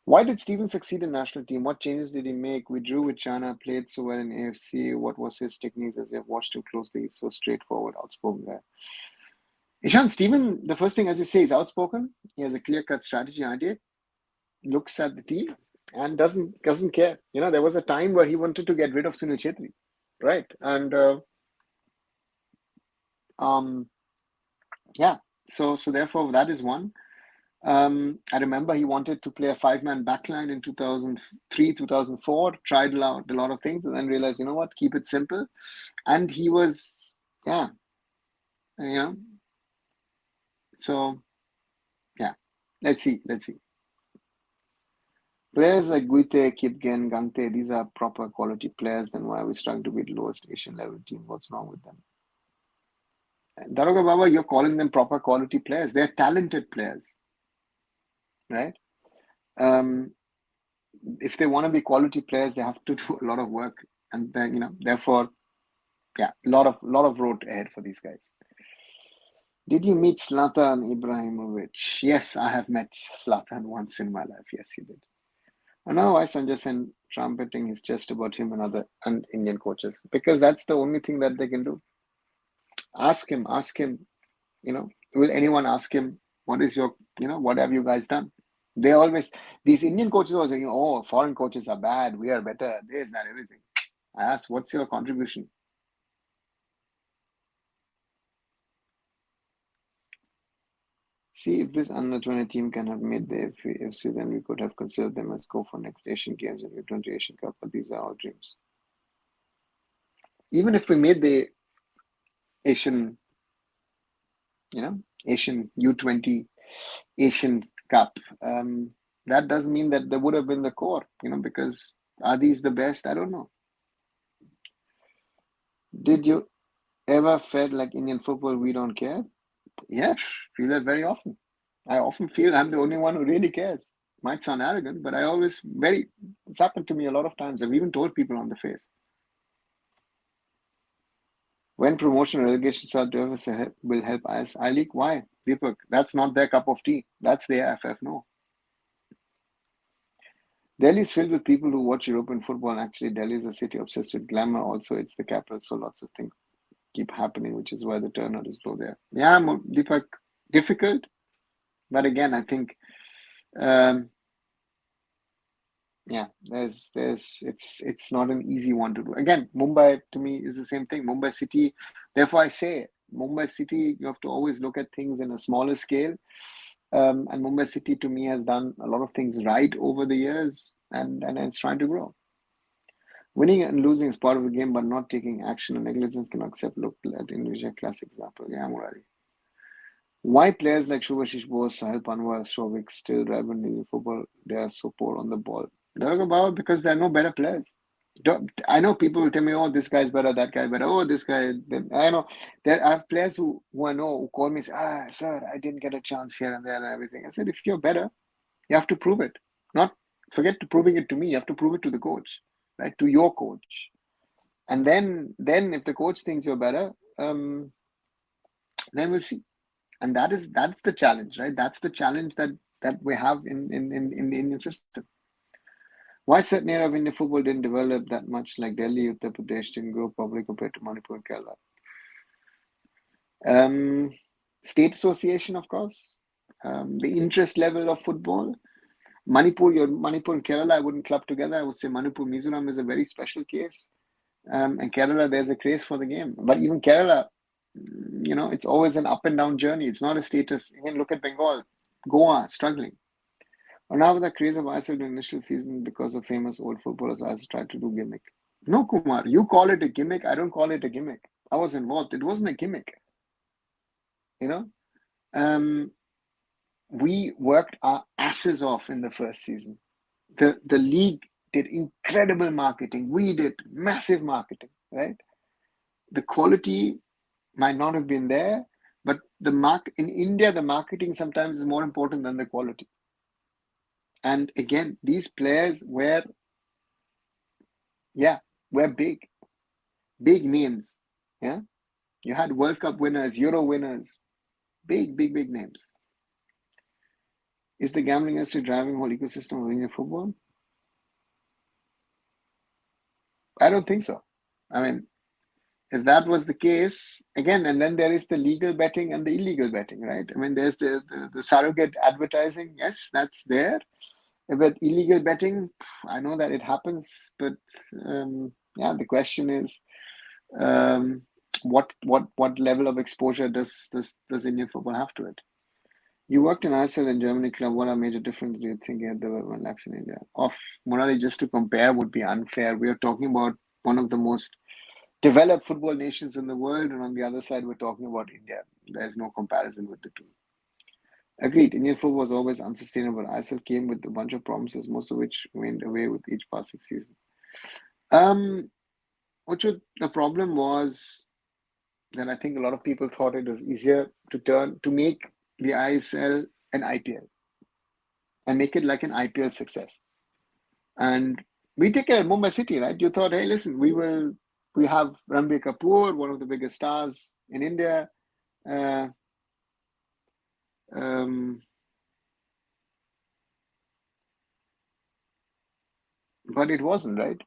Why did Steven succeed in national team? What changes did he make? We drew with China, played so well in AFC. What was his techniques? As you've watched him closely, he's so straightforward, outspoken guy. Ishan, Steven, the first thing, as you say, is outspoken. He has a clear-cut strategy idea, looks at the team, and doesn't care. There was a time where he wanted to get rid of Sunil Chetri, right? And yeah, so therefore that is one. I remember he wanted to play a 5-man backline in 2003, 2004, tried a lot of things, and then realized, you know what, keep it simple. And he was, so yeah, let's see. Players like Guite, Kipgen, Gangte, these are proper quality players. Then why are we struggling to beat the lowest Asian level team? What's wrong with them? Daroga Baba, you're calling them proper quality players. They're talented players, right? If they want to be quality players, they have to do a lot of work, and then therefore, yeah, a lot of road ahead for these guys. Did you meet Zlatan Ibrahimovic? Yes, I have met Zlatan once in my life. Yes, he did. I know why Sanjay Sen trumpeting his chest about him and Indian coaches, because that's the only thing that they can do. Ask him. Will anyone ask him, what have you guys done? These Indian coaches are saying, oh, foreign coaches are bad, we are better, this, that, everything. I asked, what's your contribution? See, if this under-20 team can have made the AFC, then we could have considered them as go for next Asian Games and U20 Asian Cup, but these are all dreams. Even if we made the Asian U20 Asian Cup, that doesn't mean that they would have been the core, because are these the best? I don't know. Did you ever felt like Indian football, we don't care? Yeah, feel that very often. I often feel I'm the only one who really cares. Might sound arrogant, but it's happened to me a lot of times. I've even told people on the face. When promotion and relegation start, will help I League. Why? Deepak, that's not their cup of tea. That's the AIFF, no. Delhi is filled with people who watch European football, and actually Delhi is a city obsessed with glamour. Also, it's the capital, so lots of things keep happening, which is why the turnout is low there. Yeah, Deepak, difficult. But again, I think, it's not an easy one to do. Again, Mumbai to me is the same thing. Mumbai City, therefore I say Mumbai City, you have to always look at things in a smaller scale. And Mumbai City to me has done a lot of things right over the years, and it's trying to grow. Winning and losing is part of the game, but not taking action and negligence can accept. Look at Indonesia, classic example. Yeah, Murali. Why players like Shubhashish Bose, Sahil Panwar, Shovik still relevant in football? They are so poor on the ball. Because there are no better players. I know people will tell me, oh, this guy's better, that guy better. Oh, this guy. I know I have players who I know who call me and say, sir, I didn't get a chance here and there and everything. I said, if you're better, you have to prove it. Not forget to proving it to me. You have to prove it to the coach. right? To your coach. And then if the coach thinks you're better, then we'll see. And that's the challenge, right? That's the challenge that we have in the Indian system. Why certain area of Indian football didn't develop that much, like Delhi, Uttar Pradesh didn't grow probably compared to Manipur and Kerala? State association, of course. The interest level of football. Manipur and Kerala, I wouldn't club together. I would say Manipur, Mizoram is a very special case. And Kerala, there's a craze for the game. But even Kerala, it's always an up and down journey. It's not a status. Again, look at Bengal, Goa, struggling. Or now with the craze of ISL during initial season because of famous old footballers, I tried to do gimmick. No, Kumar, you call it a gimmick. I don't call it a gimmick. I was involved. It wasn't a gimmick. We worked our asses off in the first season. The league did incredible marketing. We did massive marketing, right? The quality might not have been there, but in India, the marketing sometimes is more important than the quality. And again, these players were big names. Yeah, you had World Cup winners, Euro winners, big names. Is the gambling industry driving whole ecosystem of Indian football? I don't think so. I mean, if that was the case, again, and then there is the legal betting and the illegal betting, right? I mean, there's the surrogate advertising. Yes, that's there. But illegal betting, I know that it happens, but the question is, what level of exposure does Indian football have to it? You worked in ISL and Germany club. What are major difference do you think at development lacks in India? Murali, just to compare would be unfair. We are talking about one of the most developed football nations in the world, and on the other side, we're talking about India. There's no comparison with the two. Agreed. Indian football was always unsustainable. ISL came with a bunch of promises, most of which went away with each passing season. Uchu, the problem was that I think a lot of people thought it was easier to make the ISL an IPL and make it like an IPL success. And we take care of Mumbai City, right? You thought, hey, listen, we have Ranbir Kapoor, one of the biggest stars in India. But it wasn't, right?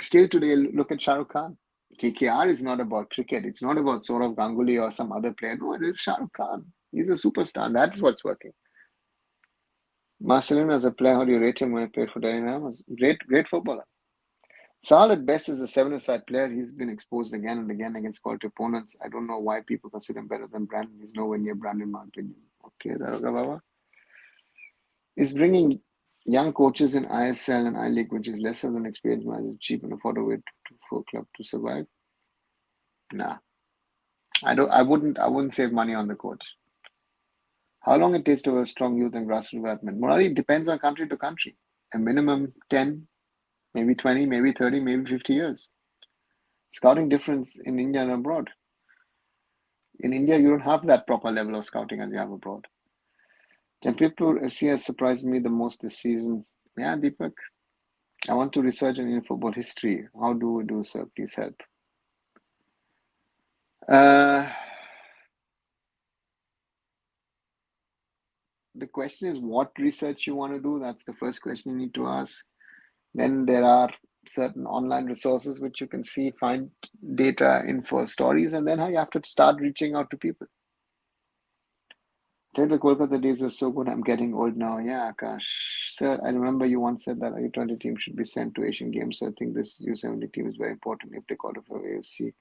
Still today, look at Shah Rukh Khan. KKR is not about cricket. It's not about Saurav Ganguly or some other player. No, it is Shah Rukh Khan. He's a superstar. That's what's working. Marcelino as a player, how do you rate him when he played for Delhi Rams? Great footballer. Sahal at best is a 7-a-side player. He's been exposed again and again against quality opponents. I don't know why people consider him better than Brandon. He's nowhere near Brandon, in my opinion. Okay, Daroga Baba. Is bringing young coaches in ISL and I-League, which is lesser than experienced managers, cheap and affordable way for a club to survive? Nah. I wouldn't save money on the coach. How long it takes to have a strong youth and grassroots development? Morally, it depends on country to country. A minimum 10, maybe 20, maybe 30, maybe 50 years. Scouting difference in India and abroad. In India, you don't have that proper level of scouting as you have abroad. Jamshedpur FC has surprised me the most this season. Yeah, Deepak. I want to research in Indian football history. How do we do so? Please help. The question is what research you want to do. That's the first question you need to ask. Then there are certain online resources which you can see, find data, info, stories, and then you have to start reaching out to people. The Kolkata days were so good. I'm getting old now. Yeah, Akash. Sir, I remember you once said that a U20 team should be sent to Asian Games. So I think this U70 team is very important if they qualify for AFC.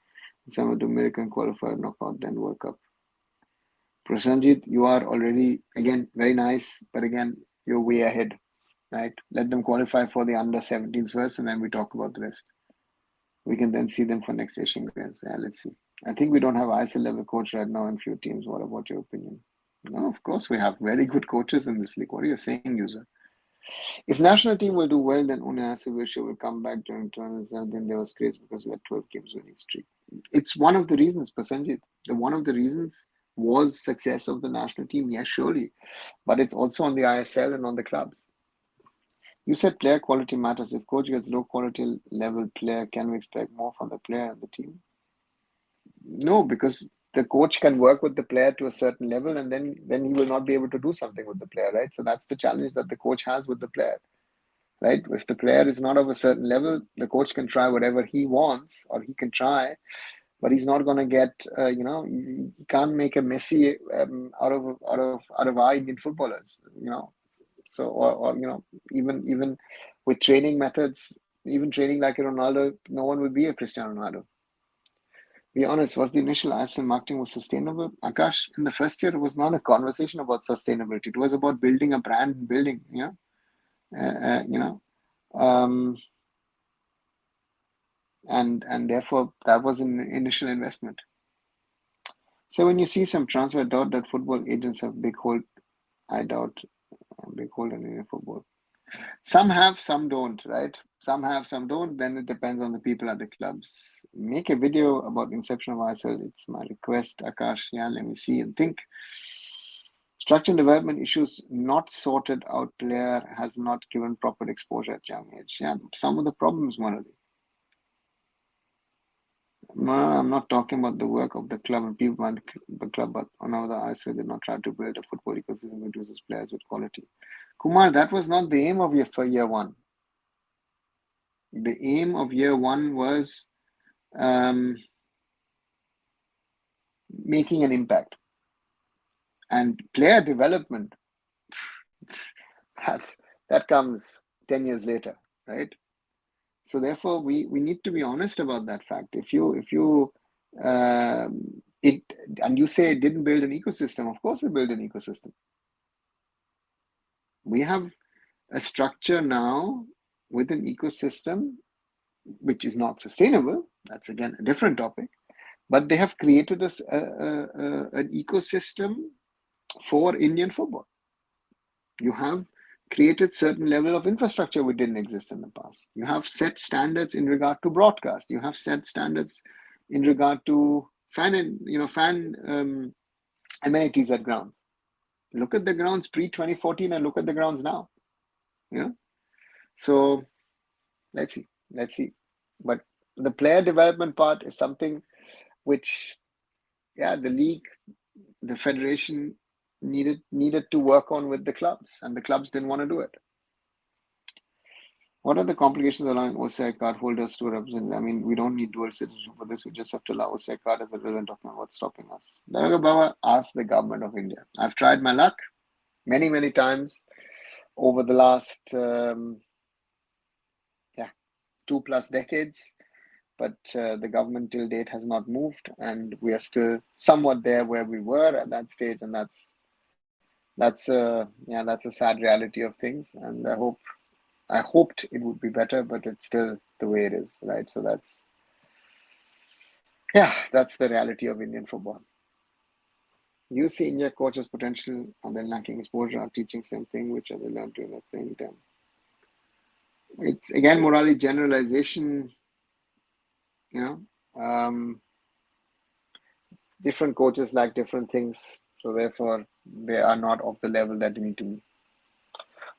And some of the American qualifier knockout, then World Cup. Prasanjit, you are already, again, very nice. But again, you're way ahead, right? Let them qualify for the under 17s first, and then we talk about the rest. We can then see them for next Asian Games. Yeah, let's see. I think we don't have ISL level coach right now in few teams. What about your opinion? No, of course we have very good coaches in this league. What are you saying, user? If national team will do well, then Une Asavisha will come back during tournaments, and then there was craze because we had 12 games winning streak. It's one of the reasons, Prasanjit. One of the reasons was success of the national team. Yes, surely. But it's also on the ISL and on the clubs. You said player quality matters. If coach gets low quality level player, can we expect more from the player and the team? No, because the coach can work with the player to a certain level, and then he will not be able to do something with the player, right? So that's the challenge that the coach has with the player, right? If the player is not of a certain level, the coach can try whatever he wants, or he can try, but he's not going to get, he can't make a Messi out of our Indian footballers, So even with training methods, even training like a Ronaldo, no one will be a Cristiano Ronaldo. Be honest, was the initial ISL marketing was sustainable? Akash, in the first year, it was not a conversation about sustainability. It was about building a brand and building, um, and therefore that was an initial investment. So when you see some transfer doubt that football agents have big hold, I doubt a big hold on Indian football. Some have, some don't, right? Some have, some don't. Then it depends on the people at the clubs. Make a video about inception of ISL. It's my request, Akash. Yeah, let me see and think. Structure and development issues not sorted out. Player has not given proper exposure at young age. Yeah, some of the problems, Murali. No, I'm not talking about the work of the club and people at the club, but on other ISL did not try to build a football ecosystem that uses players with quality. Kumar, that was not the aim of year one. The aim of year one was making an impact, and player development that comes 10 years later, right? So therefore we need to be honest about that fact. If you it and you say it didn't build an ecosystem, of course it built an ecosystem. We have a structure now with an ecosystem which is not sustainable. That's again a different topic. But they have created an ecosystem for Indian football. You have created certain level of infrastructure which didn't exist in the past. You have set standards in regard to broadcast. You have set standards in regard to fan amenities at grounds. Look at the grounds pre 2014 and look at the grounds now. So let's see. But the player development part is something which, the league, the federation needed to work on with the clubs, and the clubs didn't want to do it. What are the complications allowing OCI card holders to represent? I mean, we don't need dual citizenship for this. We just have to allow OCI card as a relevant document. What's stopping us? Daraga Baba asked the government of India. I've tried my luck many, many times over the last 2+ decades, but the government till date has not moved, and we are still somewhat there where we were at that stage, and that's a sad reality of things. And I hoped it would be better, but it's still the way it is, right? So that's the reality of Indian football. You see India coaches' potential, and they're lacking exposure, are teaching same thing which they learned during their playing time. It's again morally generalization. Different coaches like different things, so therefore they are not of the level that they need to be.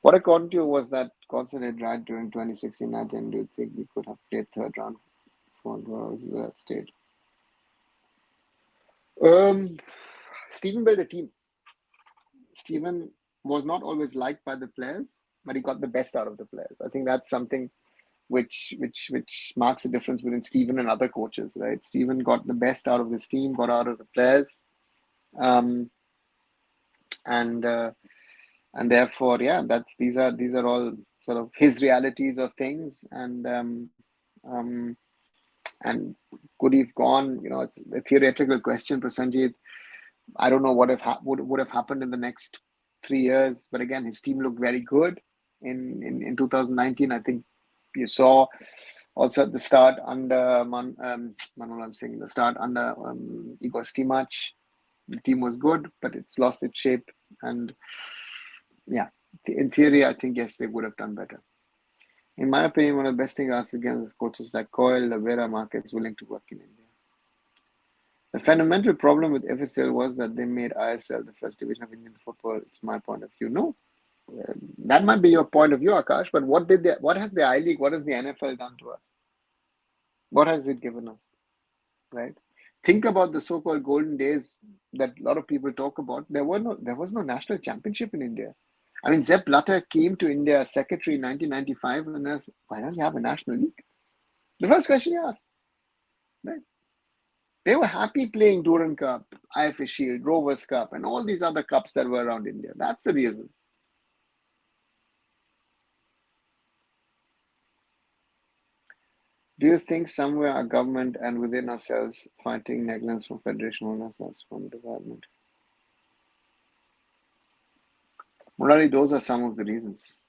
What according to you was that constant right during 2016 and do you think we could have played third round for that stage? Stephen built a team. Stephen was not always liked by the players, but he got the best out of the players. I think that's something which marks a difference between Stephen and other coaches, right? Stephen got the best out of his team, got out of the players, and therefore, these are all sort of his realities of things, and could he have gone? It's a theoretical question, Prasanjit. I don't know what would have happened in the next 3 years, but again, his team looked very good in 2019. I think you saw also at the start under the start under Igor Stimac, the team was good, but it's lost its shape. And in theory, I think yes, they would have done better. In my opinion, one of the best things asked against is coaches like Coyle, Lavera, Markets willing to work in India. The fundamental problem with FSL was that they made ISL the first division of Indian football. It's my point of view. No, That might be your point of view, Akash, but what has the I League, what has the NFL done to us? What has it given us? Right? Think about the so-called golden days that a lot of people talk about. There was no national championship in India. I mean, Sepp Blatter came to India as secretary in 1995 and asked, why don't you have a national league? The first question he asked, right? They were happy playing Durand Cup, IFF Shield, Rovers Cup, and all these other cups that were around India. That's the reason. Do you think somewhere our government and within ourselves fighting negligence from federation owners from development? Morally, those are some of the reasons.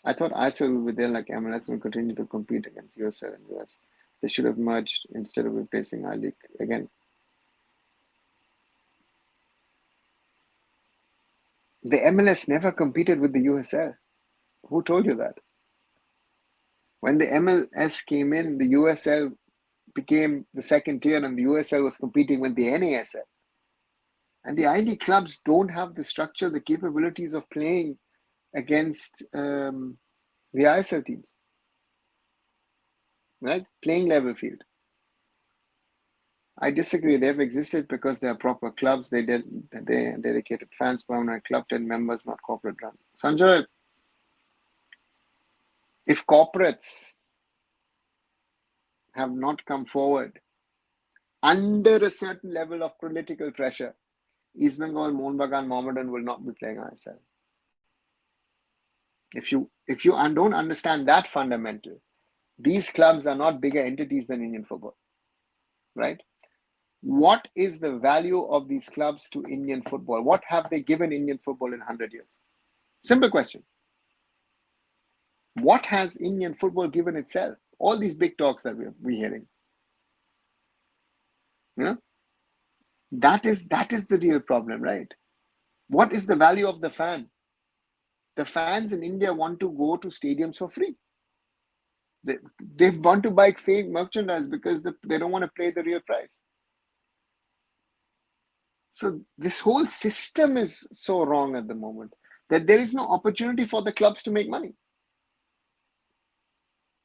I thought ISL will be there like MLS will continue to compete against USL and US. They should have merged instead of replacing I League. Again, the MLS never competed with the USL. Who told you that? When the MLS came in, the USL became the second tier and the USL was competing with the NASL. And the I League clubs don't have the structure, the capabilities of playing against the ISL teams, right? Playing level field. I disagree. They've existed because they are proper clubs. They dedicated fans, permanent club, 10 members, not corporate run. Sanjay, if corporates have not come forward under a certain level of political pressure, East Bengal, Mohun Bagan, Mohammedan will not be playing ISL. If you don't understand that fundamental, these clubs are not bigger entities than Indian football, right? What is the value of these clubs to Indian football? What have they given Indian football in 100 years? Simple question. What has Indian football given itself? All these big talks that we're hearing. You know, that is the real problem, right? What is the value of the fan? The fans in India want to go to stadiums for free. They want to buy fake merchandise because they don't want to pay the real price. So this whole system is so wrong at the moment that there is no opportunity for the clubs to make money,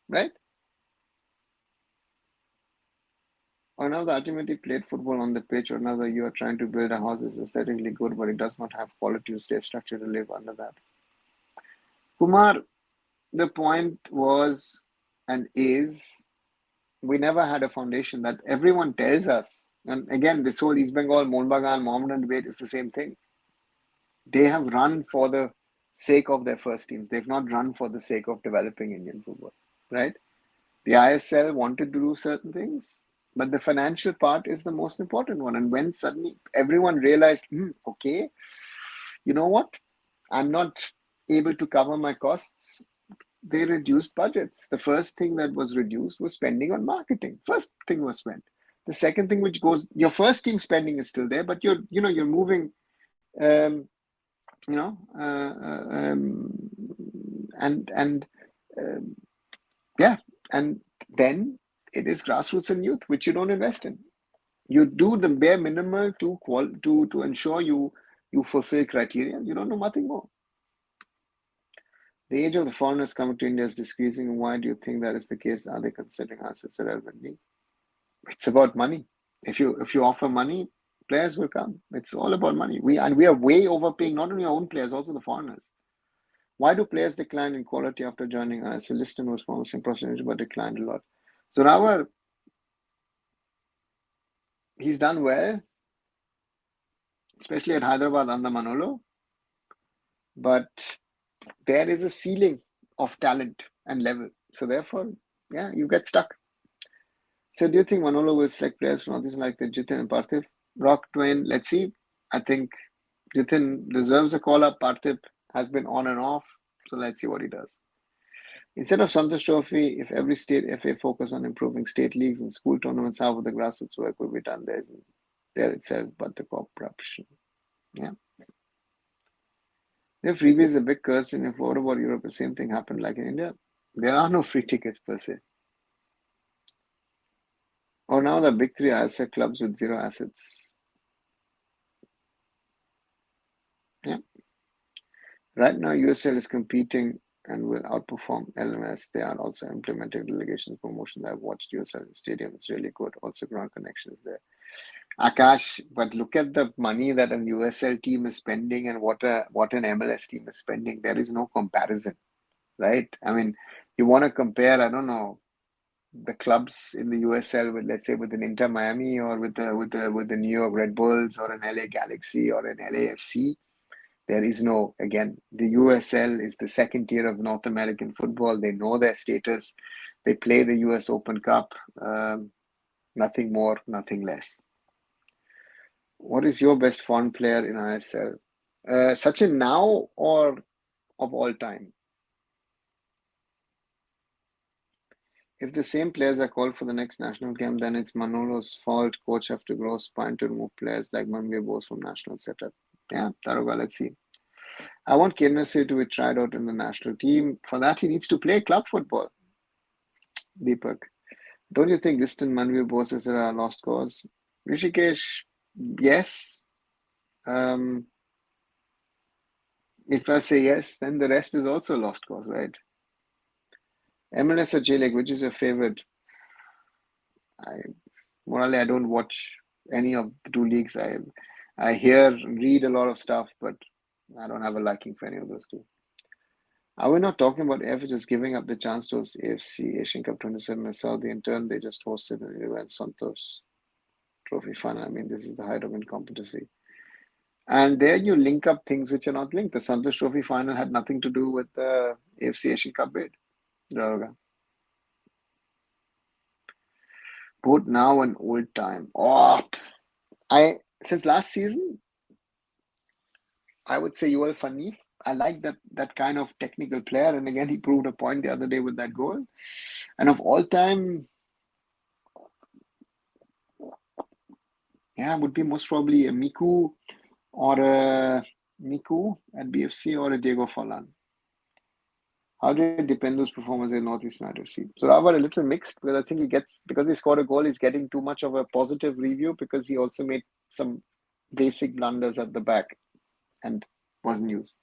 right? Or now the ultimately played football on the pitch, or now that you are trying to build a house is aesthetically good, but it does not have quality to stay structure to live under that. Kumar, the point was and is we never had a foundation that everyone tells us. And again, this whole East Bengal, Mohun Bagan, Mohammedan debate is the same thing. They have run for the sake of their first teams. They've not run for the sake of developing Indian football, right? The ISL wanted to do certain things, but the financial part is the most important one. And when suddenly everyone realized, okay, you know what? I'm not able to cover my costs. They reduced budgets. The first thing that was reduced was spending on marketing. First thing was spent. The second thing which goes, your first team spending is still there, but you're moving, and then it is grassroots and youth, which you don't invest in. You do the bare minimal to ensure you fulfill criteria. You don't know nothing more. The age of the foreigners coming to India is decreasing. Why do you think that is the case? Are they considering us as a relevant league? It's about money. If you offer money, players will come. It's all about money. We are way overpaying not only our own players, also the foreigners. Why do players decline in quality after joining us? Liston was promising percentage but declined a lot. So now he's done well, especially at Hyderabad under Manolo. But there is a ceiling of talent and level. So therefore, you get stuck. So do you think Manolo will select players from others like the Jitin and Parthiv? Rock Twain, let's see. I think Jitin deserves a call-up. Parthiv has been on and off. So let's see what he does. Instead of Santosh Trophy, if every state FA focus on improving state leagues and school tournaments, how would the grassroots work will be done there itself, but the corruption. Yeah. If freebie is a big curse, and if what about Europe, the same thing happened like in India? There are no free tickets per se. Or now the big three ISL clubs with zero assets. Yeah. Right now, USL is competing and will outperform LMS. They are also implementing delegation promotion. I've watched USL Stadium. It's really good. Also, ground connections there. Akash, but look at the money that an USL team is spending and what an MLS team is spending. There is no comparison, right? I mean, you want to compare, I don't know, the clubs in the USL with, let's say, with an Inter Miami or with the New York Red Bulls or an LA Galaxy or an LAFC. There is no, again, the USL is the second tier of North American football. They know their status. They play the US Open Cup. Nothing more, nothing less. What is your best foreign player in ISL? Sachin now or of all time? If the same players are called for the next national game, then it's Manolo's fault. Coach have to grow spine to remove players like Manvir Bose from national setup. Yeah, Daroga, let's see. I want Kirnasir to be tried out in the national team. For that, he needs to play club football. Deepak, don't you think Distant Manvir Bose is a lost cause? Rishikesh, yes. If I say yes, then the rest is also a lost cause, right? MLS or J League, which is your favorite? Morally, I don't watch any of the two leagues. I hear, read a lot of stuff, but I don't have a liking for any of those two. Are we not talking about AIFF just giving up the chance to host AFC Asian Cup 27 as Saudi? In turn, they just hosted an event Santos Trophy final. I mean, this is the height of incompetency. And there you link up things which are not linked. The Santos Trophy final had nothing to do with the AFC Asian Cup bid. Both now and old time. Oh, since last season, I would say Yuval Fanif. I like that kind of technical player, and again, he proved a point the other day with that goal. And of all time, yeah, would be most probably a Miku or a Miku at BFC or a Diego Forlan. How did Dependo's performance in Northeast United see? So I was a little mixed because I think because he scored a goal, he's getting too much of a positive review because he also made some basic blunders at the back and wasn't used.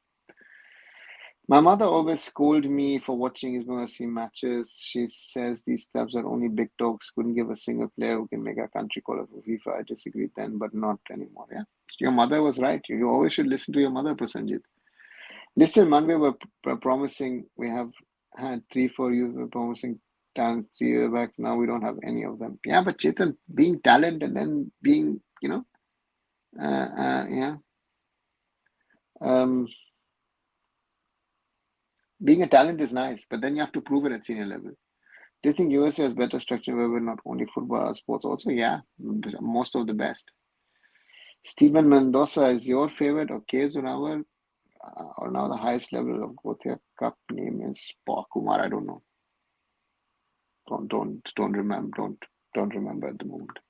My mother always scolded me for watching his Mercy matches. She says these clubs are only big dogs, couldn't give a single player who can make a country call for FIFA. I disagreed then, but not anymore. Yeah, so your mother was right. You always should listen to your mother, Prasanjit. Listed Manwe were promising. We have had 3-4 years of promising talents 3 years back. Now we don't have any of them. Yeah, but Chetan, being talent and then being, yeah. Being a talent is nice, but then you have to prove it at senior level. Do you think USA has better structure where we're not only football or sports also? Yeah, most of the best. Steven Mendoza is your favorite or K. Zunavar? Or now the highest level of Gothia Cup name is Paul Kumar. I don't know. Don't remember at the moment.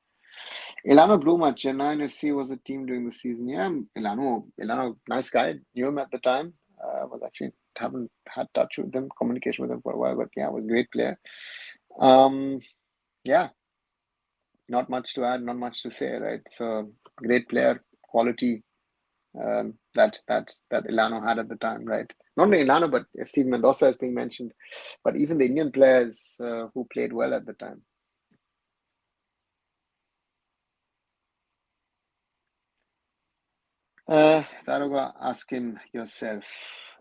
Ilano Bluma, Chennai FC was a team during the season. Yeah, Ilano, nice guy. Knew him at the time. Was actually haven't had touch with them, communication with them for a while, but yeah, was a great player. Yeah, not much to add, not much to say, right? So great player, quality that Ilano had at the time, right? Not only Ilano, but Steve Mendoza is being mentioned, but even the Indian players who played well at the time. Daroga, asking yourself.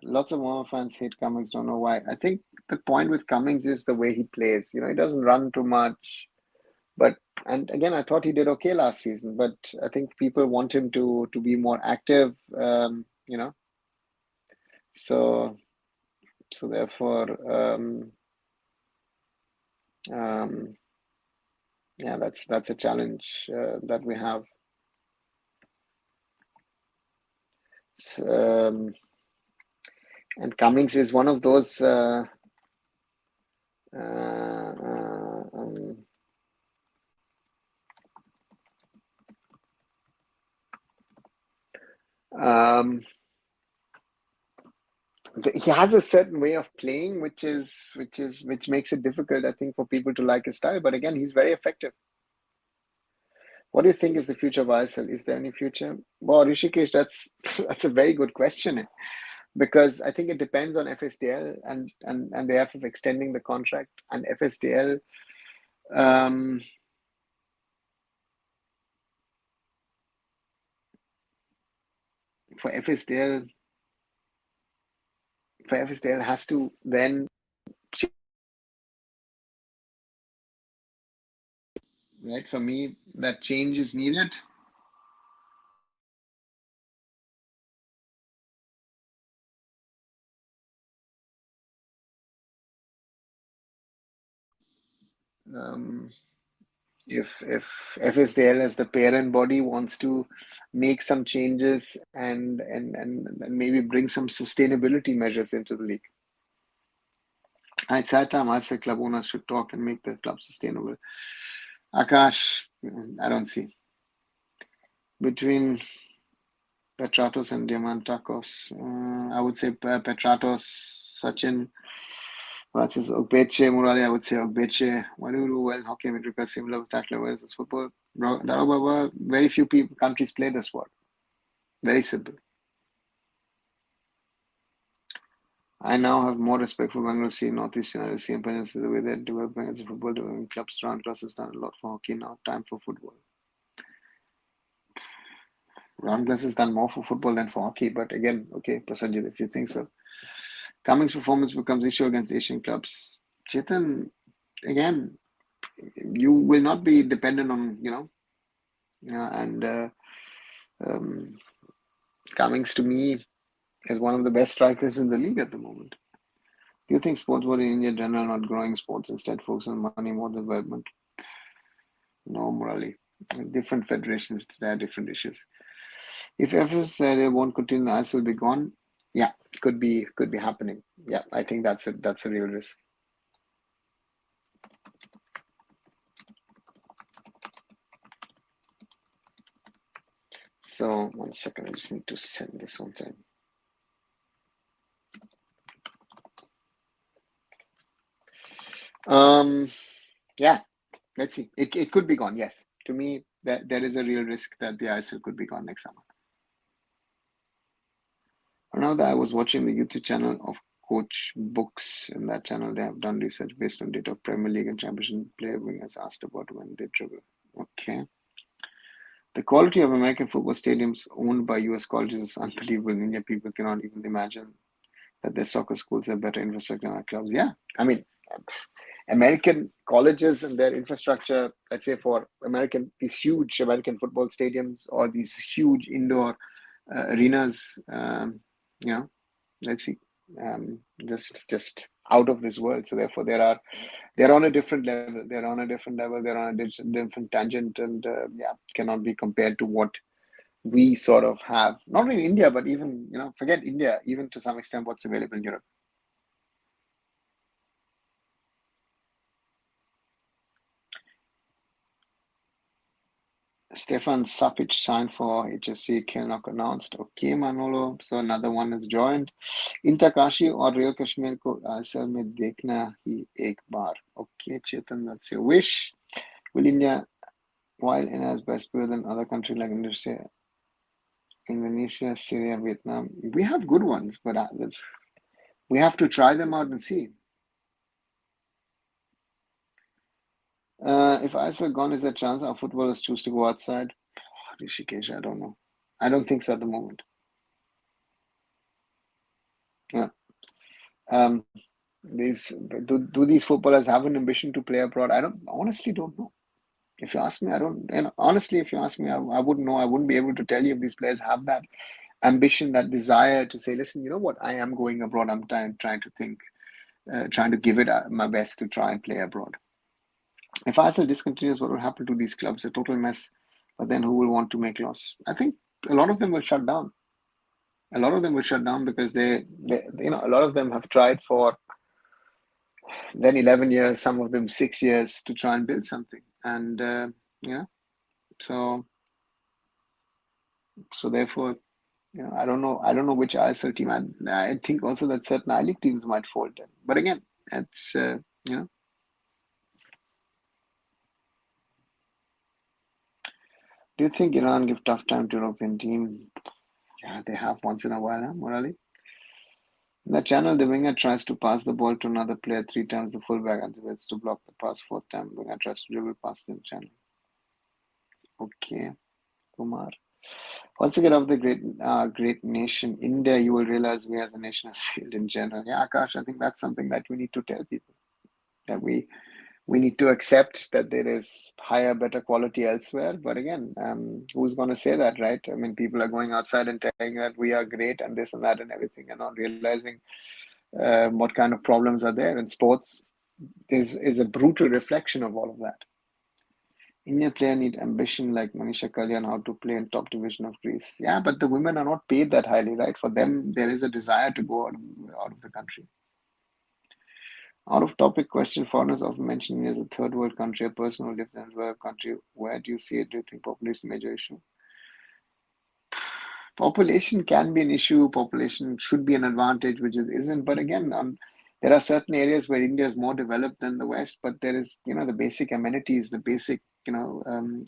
Lots of Mohammed fans hate Cummings, don't know why. I think the point with Cummings is the way he plays. He doesn't run too much. And again, I thought he did okay last season, but I think people want him to be more active, So therefore, yeah, that's a challenge that we have. And Cummings is one of those. He has a certain way of playing, which makes it difficult, I think, for people to like his style. But again, he's very effective. What do you think is the future of ISL? Is there any future? Well, Rishikesh, that's a very good question. because I think it depends on FSDL and the AIFF extending the contract, and FSDL. For FSDL, has to then, right? For me, that change is needed. If FSDL as the parent body wants to make some changes and maybe bring some sustainability measures into the league. It's that time I say club owners should talk and make the club sustainable. Akash, I don't see. Between Petratos and Diamantakos, I would say Petratos, Sachin versus Ogbeche, Murali, I would say Ogbeche. Why do you do well in hockey? It requires similar tackler versus football. Very few countries play the sport. Very simple. I now have more respect for Bangalore Sea, Northeast United Sea, and Peninsula, the way they're developing as a football developing clubs. Round Class has done a lot for hockey now. Time for football. Round Class has done more for football than for hockey, but again, okay, Prasanjit, if you think so. Cummings' performance becomes issue against Asian clubs. Chetan, again, you will not be dependent on, and Cummings to me is one of the best strikers in the league at the moment. Do you think sports board in India in general not growing sports, instead focus on money more than development? No, Murali. Different federations, there are different issues. If FSDL won't continue, the ISL will be gone. Yeah, could be happening. Yeah, I think that's a real risk. So 1 second, I just need to send this one time. Yeah, let's see. It could be gone. Yes, to me, there is a real risk that the ISL could be gone next summer. Now that I was watching the YouTube channel of Coach Books, in that channel they have done research based on data of Premier League and Championship player wingers asked about when they dribble. Okay. The quality of American football stadiums owned by US colleges is unbelievable. In India, people cannot even imagine that their soccer schools have better infrastructure than our clubs. Yeah, I mean, American colleges and their infrastructure, let's say for these huge American football stadiums or these huge indoor arenas, let's see, just out of this world. So therefore, they're on a different level. They're on a different tangent, and cannot be compared to what we sort of have. Not in India, but even forget India, even to some extent, what's available in Europe. Stefan Sapic signed for HFC, Kilnock announced. Okay, Manolo. So another one has joined. Intakashi or Real Kashmir ko ISL mein dekhna hi ek baar. Okay, Chetan, that's your wish. Will India, while India has best player than other countries like Indonesia, Syria, Vietnam, we have good ones, but we have to try them out and see. If ISL gone, is there a chance our footballers choose to go outside? Rishikesh, I don't know. I don't think so at the moment. Yeah. Do these footballers have an ambition to play abroad? I honestly don't know. If you ask me, I don't. Honestly, if you ask me, I wouldn't know. I wouldn't be able to tell you if these players have that ambition, that desire to say, listen, you know what? I am going abroad. I'm trying to think, trying to give it my best to try and play abroad. If ISL discontinues, what will happen to these clubs? A total mess. But then who will want to make loss? I think a lot of them will shut down. A lot of them will shut down because they a lot of them have tried for then 11 years, some of them 6 years to try and build something. And, so therefore, I don't know which ISL team. I think also that certain I-League teams might fold them. But again, it's, Do you think Iran give tough time to European team? Yeah, they have once in a while, huh, Murali? In the channel, the winger tries to pass the ball to another player 3 times the fullback until it's to block the pass. 4th time, winger tries to dribble past the channel. Okay, Kumar. Once you get off the great nation, India, you will realize we as a nation has failed in general. Yeah, Akash, I think that's something that we need to tell people, that we need to accept that there is higher, better quality elsewhere. But again, who's going to say that, right? I mean, people are going outside and telling that we are great and this and that and everything, and not realizing what kind of problems are there. And sports is a brutal reflection of all of that. Indian player need ambition like Manisha Kalyan, how to play in top division of Greece. Yeah, but the women are not paid that highly, right? For them, there is a desire to go out of the country. Out of topic question, foreigners often mention India as a third world country, a person who lives in a developed country. Where do you see it? Do you think population is a major issue? Population can be an issue. Population should be an advantage, which it isn't. But again, there are certain areas where India is more developed than the West, but there is, the basic amenities, the basic,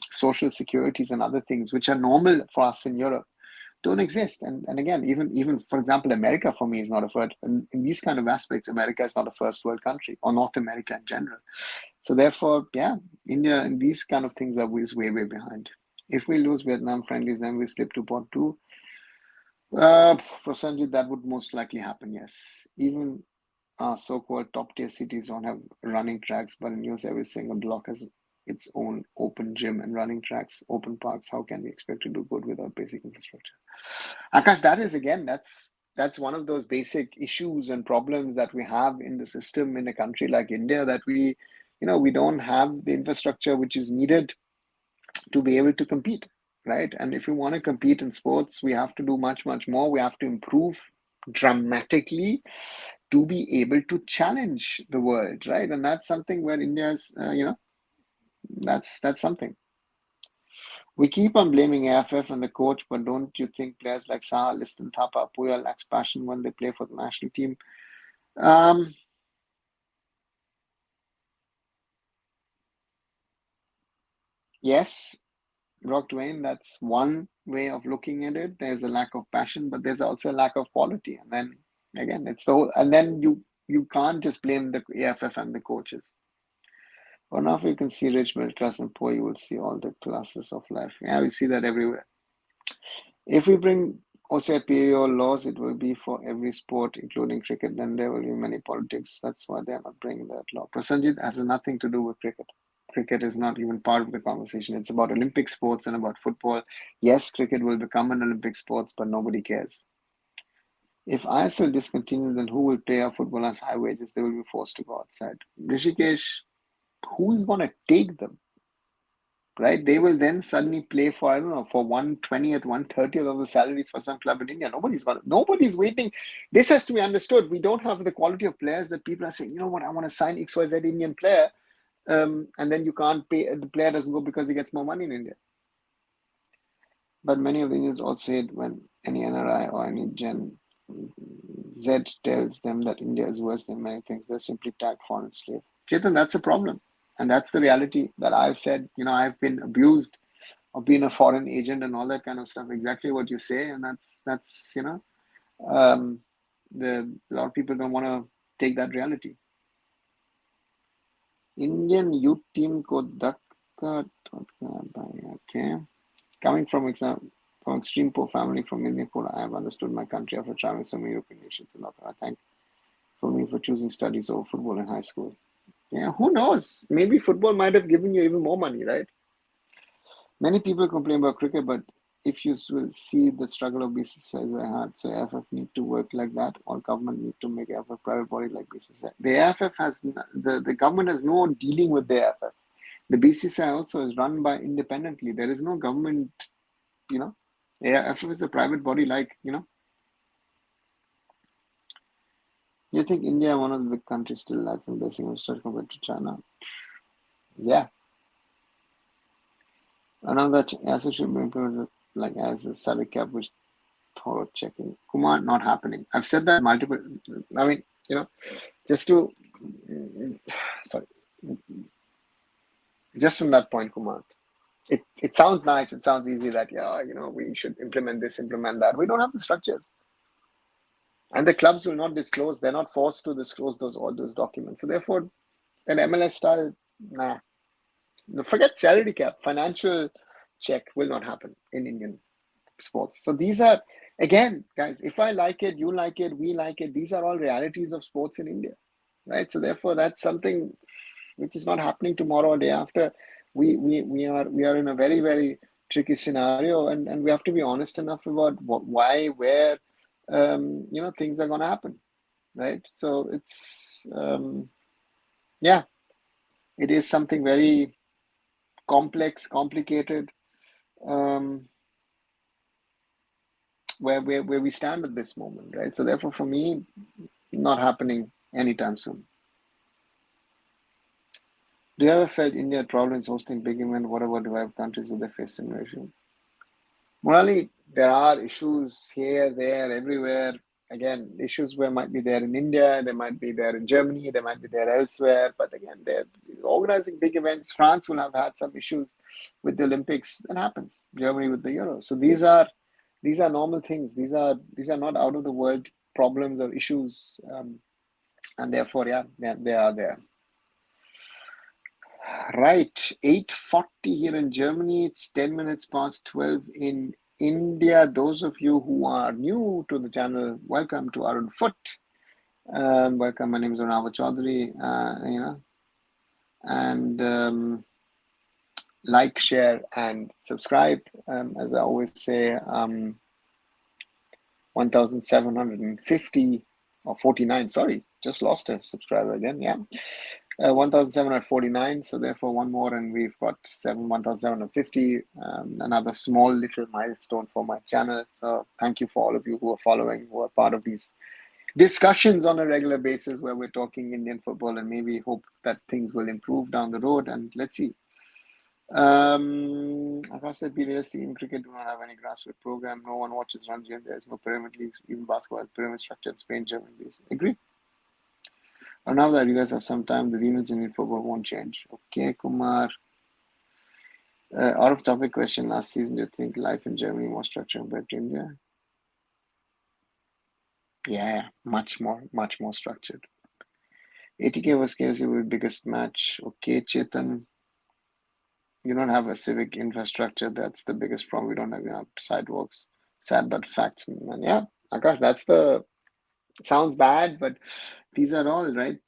social securities and other things which are normal for us in Europe don't exist. And again, even for example, America for me is not a first. In these kind of aspects, America is not a first world country, or North America in general. So therefore, yeah, India and these kind of things are way behind. If we lose Vietnam friendlies, then we slip to pot two. Prasanjit, that would most likely happen, yes. Even so-called top-tier cities don't have running tracks, but in news, every single block has its own open gym and running tracks, open parks. How can we expect to do good without basic infrastructure? Akash, that's one of those basic issues and problems that we have in the system in a country like India, that we don't have the infrastructure which is needed to be able to compete, right? And if we want to compete in sports, we have to do much more. We have to improve dramatically to be able to challenge the world, right? And that's something where India's, that's something. We keep on blaming AIFF and the coach, but don't you think players like Saha, Liston, Thapa, Puya lacks passion when they play for the national team? Um, yes, Rock Twain, that's one way of looking at it. There's a lack of passion, but there's also a lack of quality. And then again, it's the whole, and then you can't just blame the AFF and the coaches. Or now if you can see rich, middle class, and poor, you will see all the classes of life. Yeah, we see that everywhere. If we bring OCIPAO laws, it will be for every sport, including cricket, then there will be many politics. That's why they're not bringing that law. Prasanjit has nothing to do with cricket. Cricket is not even part of the conversation. It's about Olympic sports and about football. Yes, cricket will become an Olympic sports, but nobody cares. If ISL discontinues, then who will pay our footballers high wages? They will be forced to go outside. Rishikesh, who's going to take them? Right? They will then suddenly play for, I don't know, for 1/20th, 1/30th of the salary for some club in India. Nobody's waiting. This has to be understood. We don't have the quality of players that people are saying, you know what, I want to sign XYZ Indian player. And then you can't pay, the player doesn't go because he gets more money in India. But many of the Indians also say it when any NRI or any Gen Z tells them that India is worse than many things. They're simply tagged foreign slave. Chetan, that's a problem. And that's the reality that I've said. I've been abused of being a foreign agent and all that kind of stuff. Exactly what you say. And that's a lot of people don't want to take that reality. Indian youth team ko dhakka, okay. Coming from extreme poor family from Indian, I have understood my country after traveling so many European nations. A lot. I thank for me for choosing studies over football in high school. Yeah, who knows? Maybe football might have given you even more money, right? Many people complain about cricket, but if you will see the struggle of BCCI is very hard. So AFF need to work like that, or government need to make AFF private body like BCCI. The AFF has the government has no dealing with the AFF. The BCCI also is run by independently. There is no government. AFF is a private body, like. You think India, one of the big countries, still lacks in basic infrastructure compared to China? Yeah. Another asset should be implemented like as a salary cap with thorough checking. Kumar, not happening. I've said that multiple. I mean, just to sorry, just from that point, Kumar. It sounds nice. It sounds easy that we should implement this, implement that. We don't have the structures. And the clubs will not disclose. They're not forced to disclose all those documents. So therefore, an MLS style, nah. Forget salary cap. Financial check will not happen in Indian sports. So these are, again, guys, if I like it, you like it, we like it, these are all realities of sports in India, right? So therefore, that's something which is not happening tomorrow or day after. We are in a very, very tricky scenario, and we have to be honest enough about why, where, things are going to happen, right? So it's yeah, it is something very complex, complicated, where we stand at this moment, right? So therefore, for me, not happening anytime soon. Do you ever felt India had problems hosting big event? What about developed countries? Do they face similar issues? Morally, there are issues here, there, everywhere. Again, issues where might be there in India, they might be there in Germany, they might be there elsewhere. But again, they're organizing big events. France will have had some issues with the Olympics. That happens. Germany with the Euro. So these are normal things. These are not out of the world problems or issues, and therefore, they are there. Right, 8:40 here in Germany. It's 10 minutes past 12 in India. Those of you who are new to the channel, welcome to Arun Foot. Welcome. My name is Arun Chaudhary. And like, share, and subscribe. As I always say, 1,750 or 49. Sorry, just lost a subscriber again. Yeah. 1,749, so therefore one more and we've got 1,750, another small little milestone for my channel. So thank you for all of you who are following, who are part of these discussions on a regular basis where we're talking Indian football, and maybe hope that things will improve down the road, and let's see. Across the PDS in cricket do not have any grassroots program. No one watches Ranji, and there's no pyramid leagues. Even basketball has pyramid structure in Spain, Germany. Agree? Or now that you guys have some time, the demons in football won't change. Okay, Kumar. Out of topic question. Last season, do you think life in Germany more structured compared to India? Yeah, much more structured. 80K was KFC with biggest match. Okay, Chetan. You don't have a civic infrastructure. That's the biggest problem. We don't have enough sidewalks. Sad but facts. And yeah, Akash, that's the. Sounds bad, but these are all right.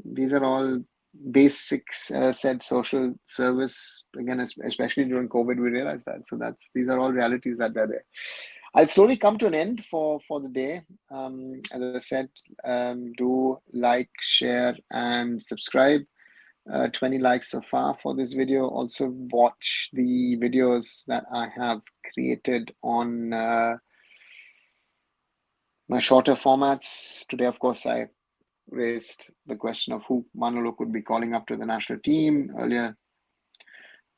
These are all basics, said social service. Again, especially during COVID, we realized that. So these are all realities that are there. I'll slowly come to an end for the day. As I said, do like, share, and subscribe. 20 likes so far for this video. Also watch the videos that I have created on my shorter formats. Today, of course, I raised the question of who Manolo could be calling up to the national team. Earlier,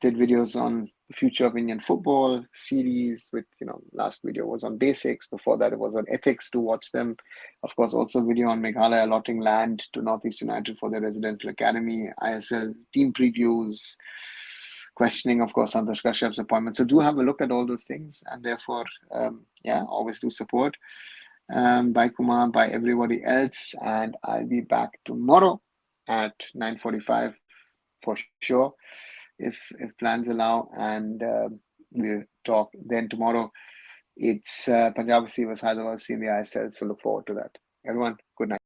did videos on the future of Indian football series, which, last video was on basics. Before that, it was on ethics. To watch them. Of course, also video on Meghalaya allotting land to Northeast United for their residential academy, ISL team previews, questioning, of course, Santosh Kashyap's appointment. So do have a look at all those things, and therefore, always do support. By Kumar, by everybody else, and I'll be back tomorrow at 9:45 for sure, if plans allow, and we'll talk then tomorrow. It's Punjab FC vs Hyderabad FC in the ISL, so look forward to that. Everyone, good night.